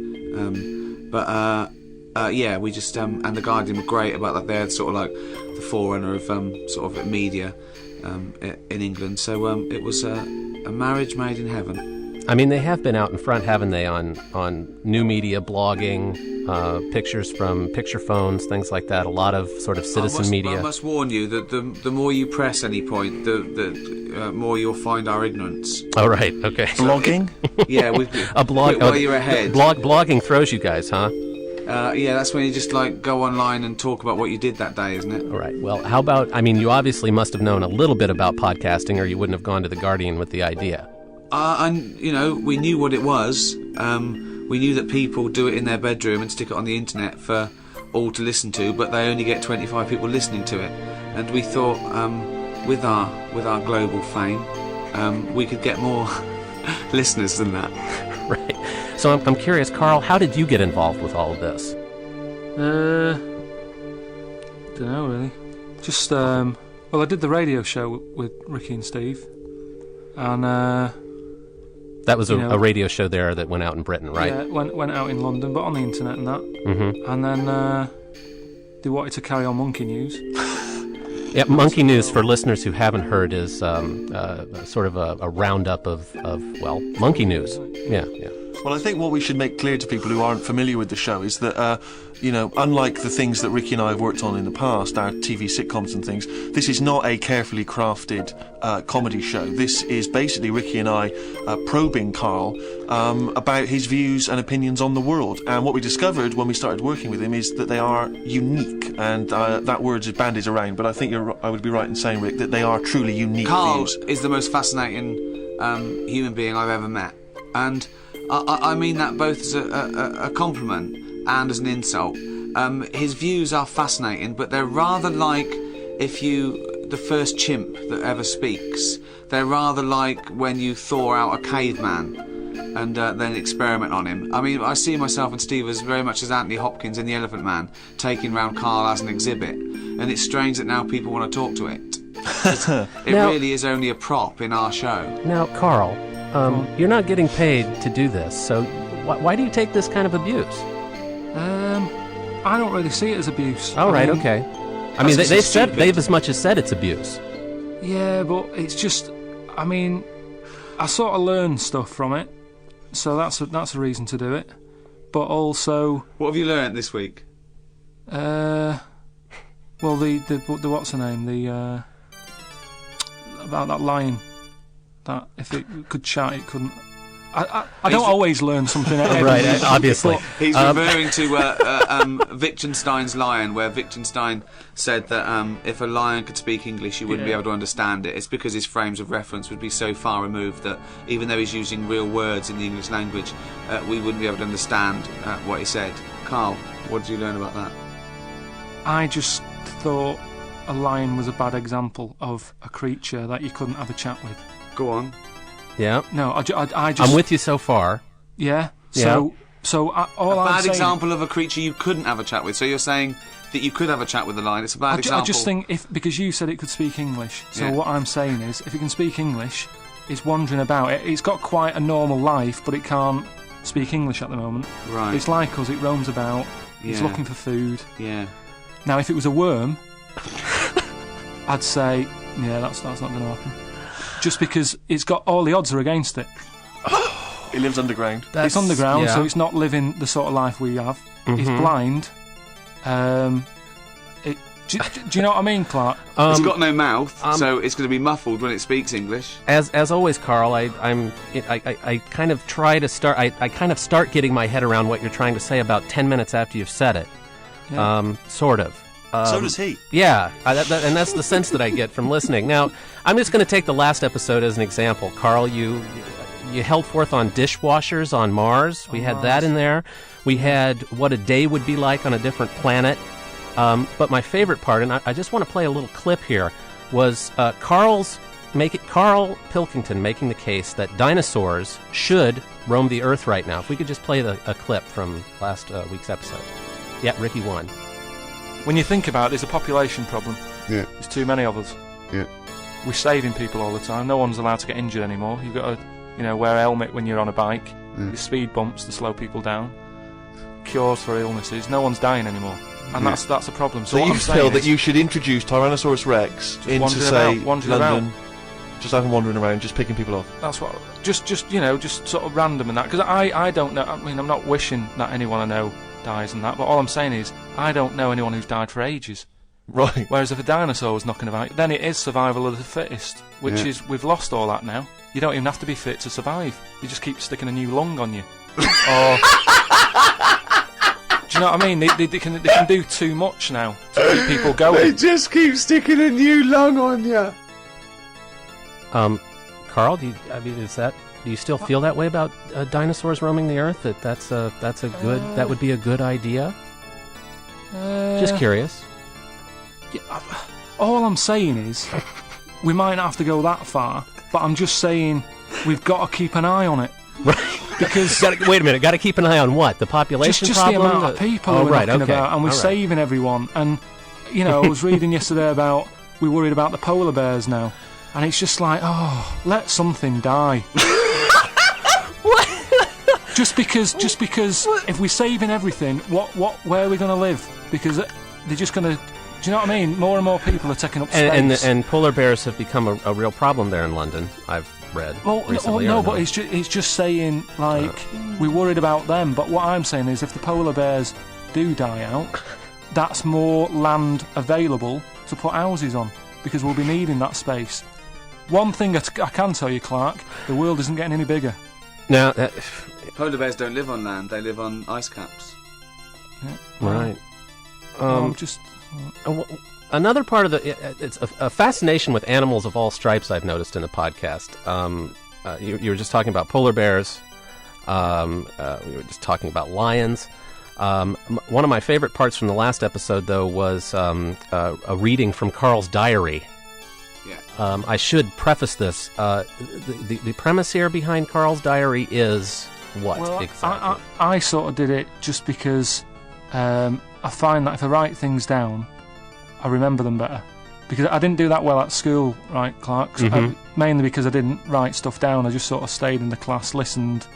Yeah, we just and the Guardian were great about that. They're sort of like the forerunner of sort of media in England. So it was a marriage made in heaven. I mean, they have been out in front, haven't they, on new media, blogging, pictures from picture phones, things like that. A lot of sort of citizen media. I must warn you that the more you press any point, the more you'll find our ignorance. Oh, right, okay. Blogging? Yeah, a blog. While you're ahead. Blogging throws you guys, huh? Yeah, that's when you just like go online and talk about what you did that day, isn't it? All right. Well, how about? I mean, you obviously must have known a little bit about podcasting, or you wouldn't have gone to the Guardian with the idea. And we knew what it was. We knew that people do it in their bedroom and stick it on the internet for all to listen to, but they only get 25 people listening to it. And we thought, with our global fame, we could get more listeners than that. Right. So I'm curious, Carl, how did you get involved with all of this? Don't know really. Just well, I did the radio show with Ricky and Steve, and that was a radio show there that went out in Britain, right? Yeah, went out in London, but on the internet and that. Mm-hmm. And then they wanted to carry on Monkey News. Yeah, Monkey News, for listeners who haven't heard, is sort of a roundup of monkey news. Yeah. Well, I think what we should make clear to people who aren't familiar with the show is that, unlike the things that Ricky and I have worked on in the past, our TV sitcoms and things, this is not a carefully crafted comedy show. This is basically Ricky and I probing Carl about his views and opinions on the world. And what we discovered when we started working with him is that they are unique. And that word is bandied around, but I think I would be right in saying, Rick, that they are truly unique Carl views. is the most fascinating human being I've ever met. And I mean that both as a compliment and as an insult. His views are fascinating, but they're rather like the first chimp that ever speaks. They're rather like when you thaw out a caveman and then experiment on him. I mean, I see myself and Steve as very much as Anthony Hopkins in The Elephant Man, taking round Carl as an exhibit. And it's strange that now people want to talk to it. It really is only a prop in our show. Now, Carl, you're not getting paid to do this, so why do you take this kind of abuse? I don't really see it as abuse. Oh, right, okay. I mean, they've as much as said it's abuse. Yeah, but it's just, I mean, I sort of learn stuff from it, so that's a reason to do it. But also, what have you learnt this week? Well, the what's her name? The about that lion. That if it could shout, it couldn't. I don't always learn something. Right, obviously. He's referring to Wittgenstein's lion, where Wittgenstein said that if a lion could speak English, you wouldn't be able to understand it. It's because his frames of reference would be so far removed that even though he's using real words in the English language, we wouldn't be able to understand what he said. Carl, what did you learn about that? I just thought a lion was a bad example of a creature that you couldn't have a chat with. Go on. Yeah. No, I just... I'm with you so far. Yeah. Yeah. So all a I'm bad saying... example of a creature you couldn't have a chat with. So you're saying that you could have a chat with a lion. It's a bad example. I just think, because you said it could speak English, so what I'm saying is, if it can speak English, it's wandering about. It's got quite a normal life, but it can't speak English at the moment. Right. It's like us, it roams about, it's looking for food. Yeah. Now, if it was a worm, I'd say, yeah, that's not going to happen. Just because it's got all the odds are against it. It lives underground. It's underground, so it's not living the sort of life we have. Mm-hmm. It's blind. Do you know what I mean, Clark? It's got no mouth, so it's going to be muffled when it speaks English. As always, Carl, I kind of try to start. I kind of start getting my head around what you're trying to say about 10 minutes after you've said it. Yeah. Sort of. So does he. Yeah, and that's the sense that I get from listening. Now, I'm just going to take the last episode as an example. Carl, you held forth on dishwashers on Mars. We had that in there. We had what a day would be like on a different planet. But my favorite part, and I just want to play a little clip here, was Carl Pilkington making the case that dinosaurs should roam the Earth right now. If we could just play a clip from last week's episode. Yeah, Ricky won. When you think about it, there's a population problem. Yeah. There's too many of us. Yeah. We're saving people all the time. No one's allowed to get injured anymore. You've got to, wear a helmet when you're on a bike. There's speed bumps to slow people down. Cures for illnesses. No one's dying anymore. And that's a problem. So you feel that you should introduce Tyrannosaurus Rex into, say, London? Just have them wandering around, just picking people off. That's what. Just sort of random and that. Because I don't know. I mean, I'm not wishing that anyone I know dies and that. But all I'm saying is, I don't know anyone who's died for ages. Right. Whereas if a dinosaur was knocking about, then it is survival of the fittest, which is we've lost all that now. You don't even have to be fit to survive. You just keep sticking a new lung on you. Or, do you know what I mean? They can do too much now to keep people going. They just keep sticking a new lung on you. Carl, do you still feel that way about dinosaurs roaming the earth? That would be a good idea? Just curious. Yeah, all I'm saying is, we might not have to go that far, but I'm just saying we've got to keep an eye on it. Right. Because wait a minute, got to keep an eye on what? The population just problem? the amount of people we're knocking about, and we're saving everyone. And, I was reading yesterday about, we're worried about the polar bears now. And it's just like, let something die. just because if we're saving everything, where are we going to live? Because they're just going to, do you know what I mean? More and more people are taking up space. And polar bears have become a real problem there in London, I've read recently. But it's just saying, like, we're worried about them. But what I'm saying is, if the polar bears do die out, that's more land available to put houses on, because we'll be needing that space. One thing I can tell you, Clark, the world isn't getting any bigger. Now, Polar bears don't live on land; they live on ice caps. Yeah. Right. Another part of it's a fascination with animals of all stripes I've noticed in the podcast. You were just talking about polar bears. We were just talking about lions. One of my favorite parts from the last episode, though, was a reading from Carl's diary. Yeah. I should preface this. The premise here behind Carl's diary is what exactly? I sort of did it just because I find that if I write things down, I remember them better. Because I didn't do that well at school, right, Clark? Mainly because I didn't write stuff down. I just sort of stayed in the class, listened,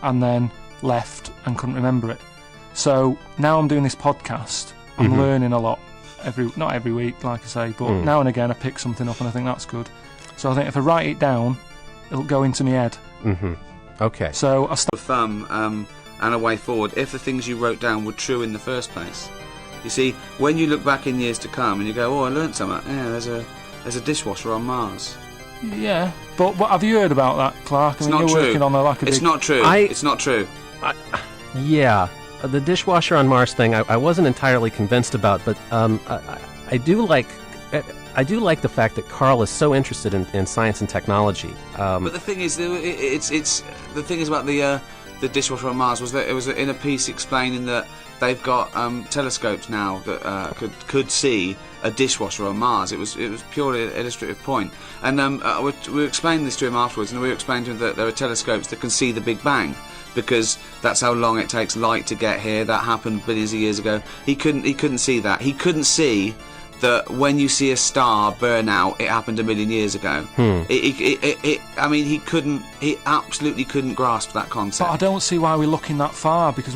and then left and couldn't remember it. So now I'm doing this podcast. I'm learning a lot. Not every week, like I say, but now and again I pick something up and I think that's good. So I think if I write it down, it'll go into my head. Okay. So I thumb and a way forward if the things you wrote down were true in the first place. You see, when you look back in years to come and you go, I learnt something. Yeah, there's a dishwasher on Mars. Yeah, but what have you heard about that, Clark? It's not true. Working on it's not true. It's not true. Yeah. The dishwasher on Mars thing, I wasn't entirely convinced about, but I do like the fact that Carl is so interested in science and technology. But the thing is, it's the thing is about the dishwasher on Mars was that it was in a piece explaining that they've got telescopes now that could see a dishwasher on Mars. It was purely an illustrative point, and we explained this to him afterwards, and we explained to him that there are telescopes that can see the Big Bang, because that's how long it takes light to get here. That happened billions of years ago. He couldn't see that. He couldn't see that when you see a star burn out, it happened a million years ago. I mean, he absolutely couldn't grasp that concept. But I don't see why we're looking that far, because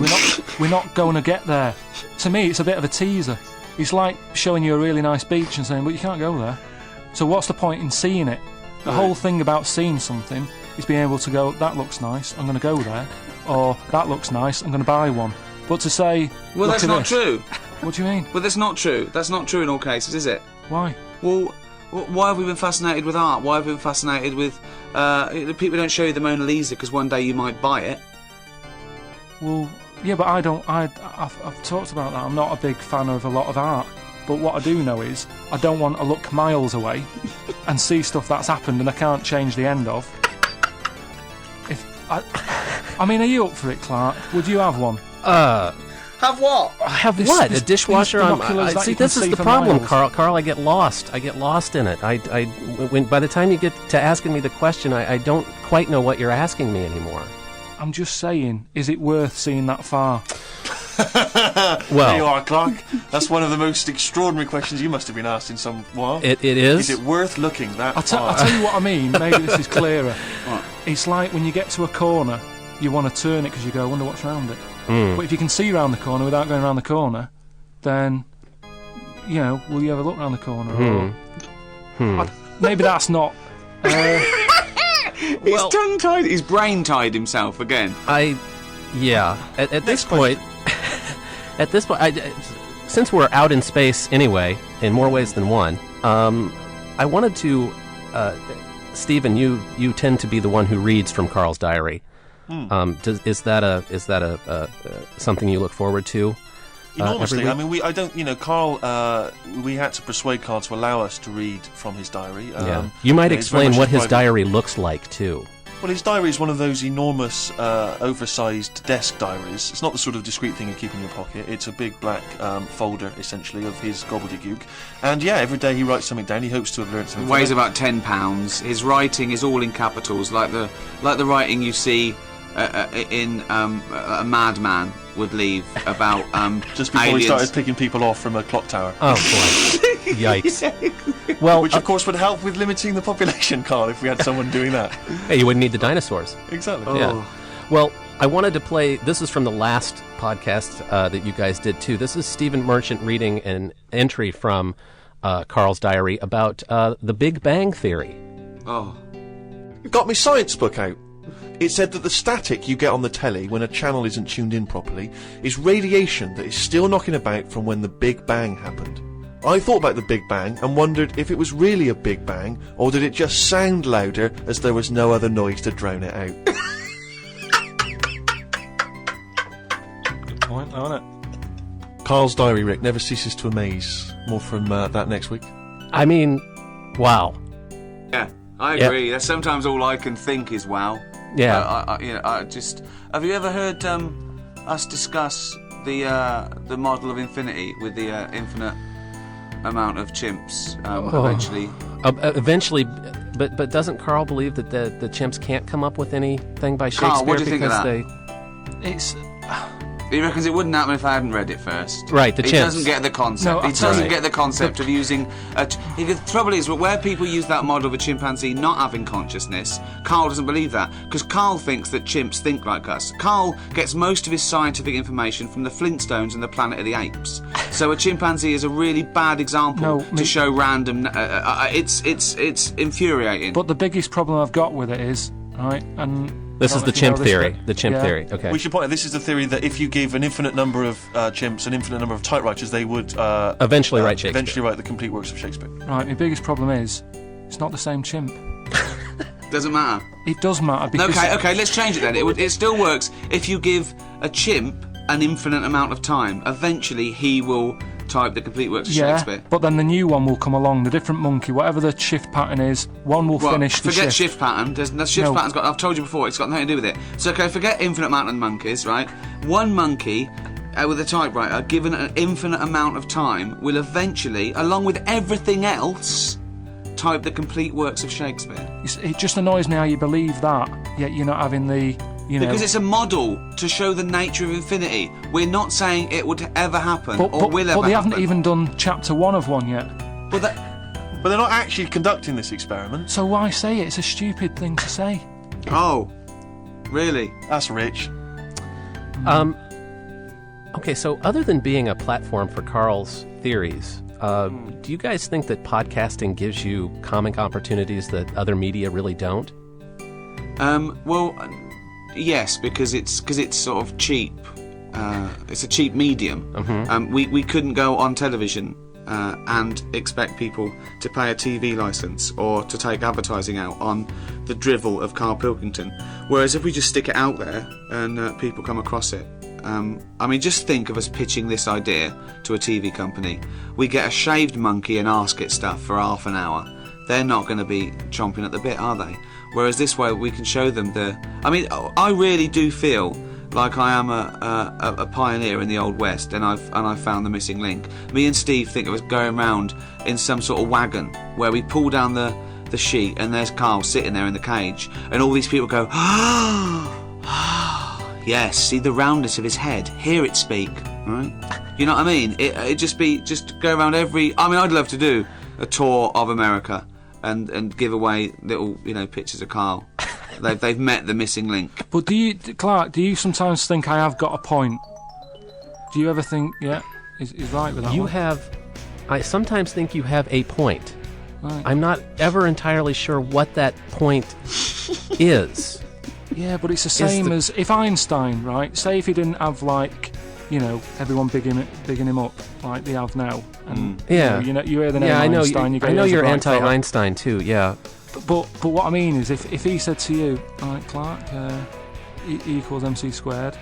we're not going to get there. To me, it's a bit of a teaser. It's like showing you a really nice beach and saying, but you can't go there. So what's the point in seeing it? The whole thing about seeing something is being able to go, that looks nice, I'm going to go there, or that looks nice, I'm going to buy one. But to say, well, that's not true. What do you mean? Well, that's not true. That's not true in all cases, is it? Why? Well, why have we been fascinated with art? Why have we been fascinated with... people don't show you the Mona Lisa because one day you might buy it. Well, yeah, but I've talked about that. I'm not a big fan of a lot of art. But what I do know is, I don't want to look miles away and see stuff that's happened and I can't change the end of. I mean, are you up for it, Clark? Would you have one? Have what? Have what? A dishwasher on... See, this is the problem, miles. Carl, I get lost in it. By the time you get to asking me the question, I don't quite know what you're asking me anymore. I'm just saying, is it worth seeing that far? Well, there you are, Clark. That's one of the most extraordinary questions you must have been asked in some while. It is. Is it worth looking that far? I'll tell you what I mean. Maybe this is clearer. It's like when you get to a corner, you want to turn it because you go, I wonder what's around it. But if you can see round the corner without going around the corner, then, will you ever look round the corner? Maybe that's not He's tongue-tied. He's brain-tied himself again. At this point, since we're out in space anyway, in more ways than one, I wanted to, Stephen, you tend to be the one who reads from Carl's diary. Is that something you look forward to? Enormously. I mean, Carl. We had to persuade Carl to allow us to read from his diary. You might explain what his diary looks like too. Well, his diary is one of those enormous, oversized desk diaries. It's not the sort of discreet thing you keep in your pocket. It's a big black folder, essentially, of his gobbledygook. And every day he writes something down. He hopes to have learned something. Weighs about £10. His writing is all in capitals, like the writing you see in a madman would leave about just before aliens. he started picking people off from a clock tower. Oh boy! Yikes! Well, which of course would help with limiting the population, Carl, if we had someone doing that. Hey, you wouldn't need the dinosaurs. Exactly. Oh. Yeah. Well, I wanted to play. This is from the last podcast that you guys did too. This is Stephen Merchant reading an entry from Carl's diary about the Big Bang Theory. Oh. Got my science book out. It said that the static you get on the telly when a channel isn't tuned in properly is radiation that is still knocking about from when the Big Bang happened. I thought about the Big Bang and wondered if it was really a Big Bang or did it just sound louder as there was no other noise to drown it out. Good point, isn't it? Carl's diary, Rick, never ceases to amaze. More from that next week. I mean, wow. Yeah, I agree. That's sometimes all I can think is wow. Yeah. I just. Have you ever heard us discuss the model of infinity with the infinite amount of chimps eventually? Eventually, but doesn't Carl believe that the chimps can't come up with anything by Shakespeare? Carl, what do you think of that? It's. He reckons it wouldn't happen if I hadn't read it first. Right, the chimps. He doesn't get the concept. No, he doesn't right. get the concept of using... the trouble is, where people use that model of a chimpanzee not having consciousness, Carl doesn't believe that, because Carl thinks that chimps think like us. Carl gets most of his scientific information from the Flintstones and the Planet of the Apes. So a chimpanzee is a really bad example to show random... it's infuriating. But the biggest problem I've got with it is, right, and... This is the chimp theory. The chimp theory. Okay. We should point out this is the theory that if you give an infinite number of chimps an infinite number of typewriters, they would eventually write Shakespeare. Eventually write the complete works of Shakespeare. Right. My biggest problem is it's not the same chimp. Doesn't matter. It does matter because. Okay. Let's change it then. It still works if you give a chimp an infinite amount of time. Eventually, he will type the complete works of Shakespeare. But then the new one will come along, the different monkey, whatever the shift pattern is, one will finish the shift. Forget shift pattern. The shift pattern's got, I've told you before, it's got nothing to do with it. So, okay, forget infinite amount of monkeys, right? One monkey with a typewriter, given an infinite amount of time, will eventually, along with everything else, type the complete works of Shakespeare. It just annoys me how you believe that, yet you're not having the... Because it's a model to show the nature of infinity. We're not saying it would ever happen or will ever happen. But they haven't even done chapter 1 of one yet. But they're not actually conducting this experiment. So why say it? It's a stupid thing to say. Oh, really? That's rich. Okay, so other than being a platform for Carl's theories, do you guys think that podcasting gives you comic opportunities that other media really don't? Well, yes, because it's sort of cheap. It's a cheap medium. Mm-hmm. We couldn't go on television and expect people to pay a TV licence or to take advertising out on the drivel of Carl Pilkington. Whereas if we just stick it out there and people come across it, I mean, just think of us pitching this idea to a TV company. We get a shaved monkey and ask it stuff for half an hour. They're not going to be chomping at the bit, are they? Whereas this way we can show them I mean, I really do feel like I am a pioneer in the Old West, and I've found the missing link. Me and Steve think of us going round in some sort of wagon where we pull down the sheet and there's Carl sitting there in the cage, and all these people go, yes, see the roundness of his head, hear it speak, right? You know what I mean? It'd just go around I'd love to do a tour of America and give away little, pictures of Carl. They've met the missing link. But Clark, do you sometimes think I have got a point? Do you ever think, he's right with that one? I sometimes think you have a point. Right. I'm not ever entirely sure what that point is. Yeah, but it's the same as if Einstein, right? Say if he didn't have everyone bigging him up like they have now. And, Yeah. You hear the name Yeah, I know. Einstein. You go, I know "There's a you're bright fella." anti-Einstein too. Yeah. But what I mean is, if he said to you, like, Clark, E equals MC squared,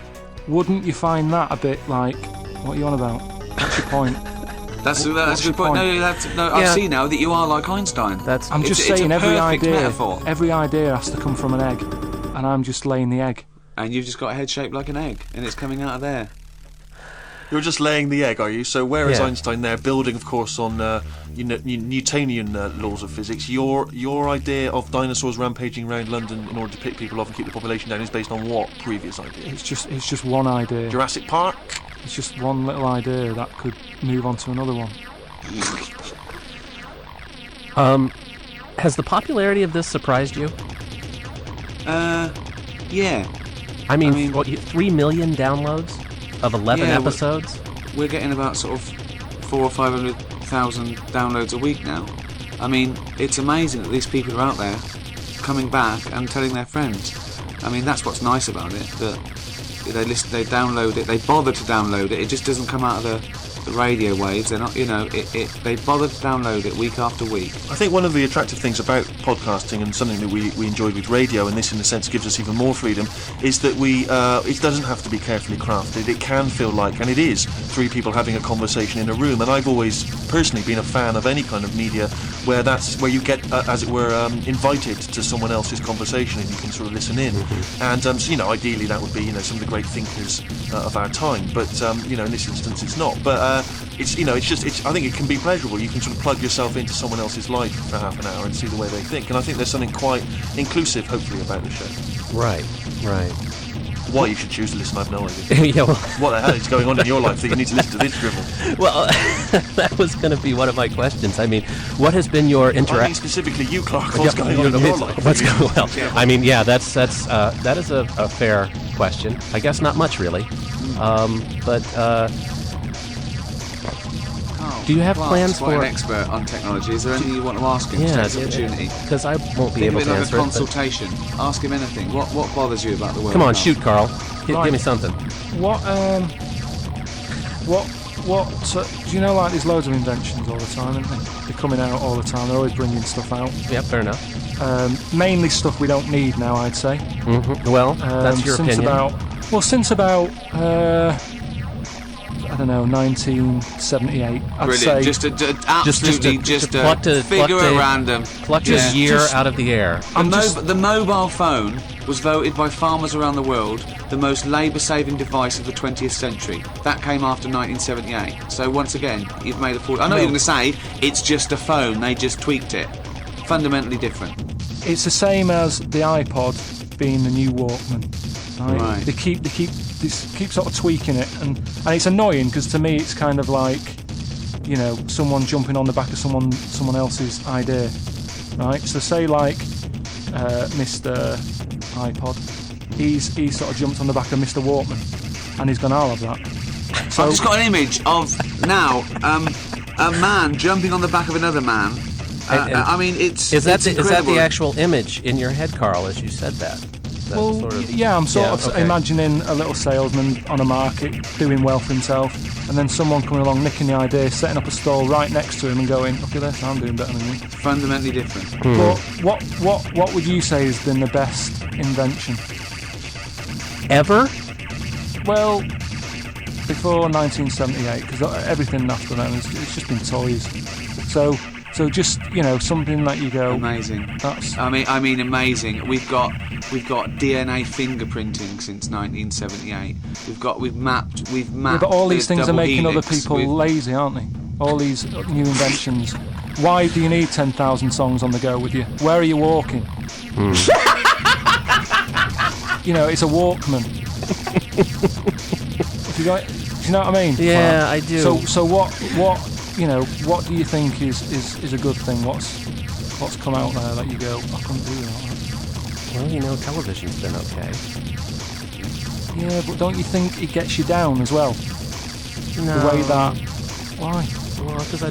wouldn't you find that a bit like, what are you on about? What's your point? That's a What's your good point. point? I see now that you are like Einstein. I'm just it's saying a every perfect idea, metaphor. every idea has to come from an egg, and I'm just laying the egg. And you've just got a head shaped like an egg, and it's coming out of there. You're just laying the egg, are you? So whereas Yeah. Einstein there, building, of course, on Newtonian laws of physics, your idea of dinosaurs rampaging around London in order to pick people off and keep the population down is based on what previous idea? It's just one idea. Jurassic Park? It's just one little idea that could move on to another one. Has the popularity of this surprised you? Yeah. I mean, mean- 3 million downloads of 11 Yeah, episodes? We're getting about sort of 400,000 or 500,000 downloads a week now. I mean, it's amazing that these people are out there coming back and telling their friends. I mean, that's what's nice about it, that they listen, they download it, they bother to download it. It just doesn't come out of the radio waves. They're not, they bother to download it week after week. I think one of the attractive things about podcasting, and something that we enjoyed with radio, and this in a sense gives us even more freedom, is that it doesn't have to be carefully crafted. It can feel like, and it is, three people having a conversation in a room. And I've always personally been a fan of any kind of media where you get, as it were, invited to someone else's conversation and you can sort of listen in. And ideally that would be some of the great thinkers of our time. But in this instance it's not. But I think it can be pleasurable. You can sort of plug yourself into someone else's life for half an hour and see the way they think. And I think there's something quite inclusive, hopefully, about the show. Right. Why you should choose to listen, I've no idea. Yeah, well, What the hell is going on in your life that you need to listen to this drivel? well that was going to be one of my questions. I mean, what has been your I mean, interaction? specifically you, Clark. What's going on in your life? What's going well? I mean, yeah, that is a fair question. I guess not much really, but do you have plans quite for an expert on technology? Is there anything you want to ask him? Yeah, Take this opportunity. because I won't be Think able of it to like a answer it. but- consultation. Ask him anything. What bothers you about the world? Come on, now? shoot, Carl. Give Right. me something. What do you know, like, there's loads of inventions all the time, aren't they? They're coming out all the time, they're always bringing stuff out. Yeah, fair enough. Mainly stuff we don't need now, I'd say. Well, that's your since opinion. Since about, I don't know, 1978, I'd Brilliant. say. Absolutely just plucked a- figure plucked at a- random. Plucked Yeah. a year out of the air. The mobile phone was voted by farmers around the world the most labour-saving device of the 20th century. That came after 1978. So once again, you've made a fool. I know you're going to say it's just a phone. They just tweaked it. Fundamentally different. It's the same as the iPod being the new Walkman. Right. They keep sort of tweaking it, and it's annoying because to me it's kind of like, someone jumping on the back of someone else's idea, right? So say like Mr. iPod, he's sort of jumped on the back of Mr. Walkman, and he's gone, I'll have that. So I've just got an image of now a man jumping on the back of another man. And I mean, it's Is that it's the incredible. actual image in your head, Carl, as you said that? That Well, sort of- yeah, I'm sort Yeah, of okay. imagining a little salesman on a market doing well for himself, and then someone coming along, nicking the idea, setting up a stall right next to him and going, look at this, I'm doing better than you. Fundamentally different. But what would you say has been the best invention? Ever? Well, before 1978, because everything after then it's just been toys. So just, something that you go, Amazing. that's... I mean, amazing. We've got DNA fingerprinting since 1978. We've mapped. Yeah, but all these the things are double making other helix. people We've- lazy, aren't they? All these new inventions. Why do you need 10,000 songs on the go with you? Where are you walking? It's a Walkman. If you got, do you know what I mean? Yeah, Mark? I do. So what do you think is a good thing? What's come out there that you go, I couldn't do that? Well, television's been okay. Yeah, but don't you think it gets you down as well? No. The way that... Why? Well, because I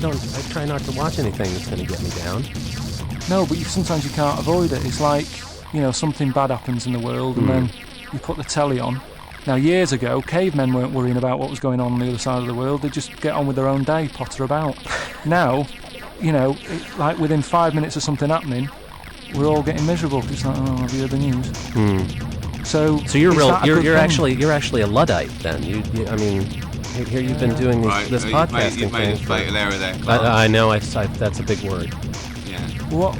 try not to watch anything that's going to get me down. No, but sometimes you can't avoid it. It's like, something bad happens in the world and then you put the telly on. Now, years ago, cavemen weren't worrying about what was going on the other side of the world. They'd just get on with their own day, potter about. Now, like within 5 minutes of something happening, we're all getting miserable. It's like, oh, have you heard the news? So you're actually a Luddite then. I mean, here you've been doing this podcasting you've made a thing. fatal error there. I know. That's a big word. Yeah. what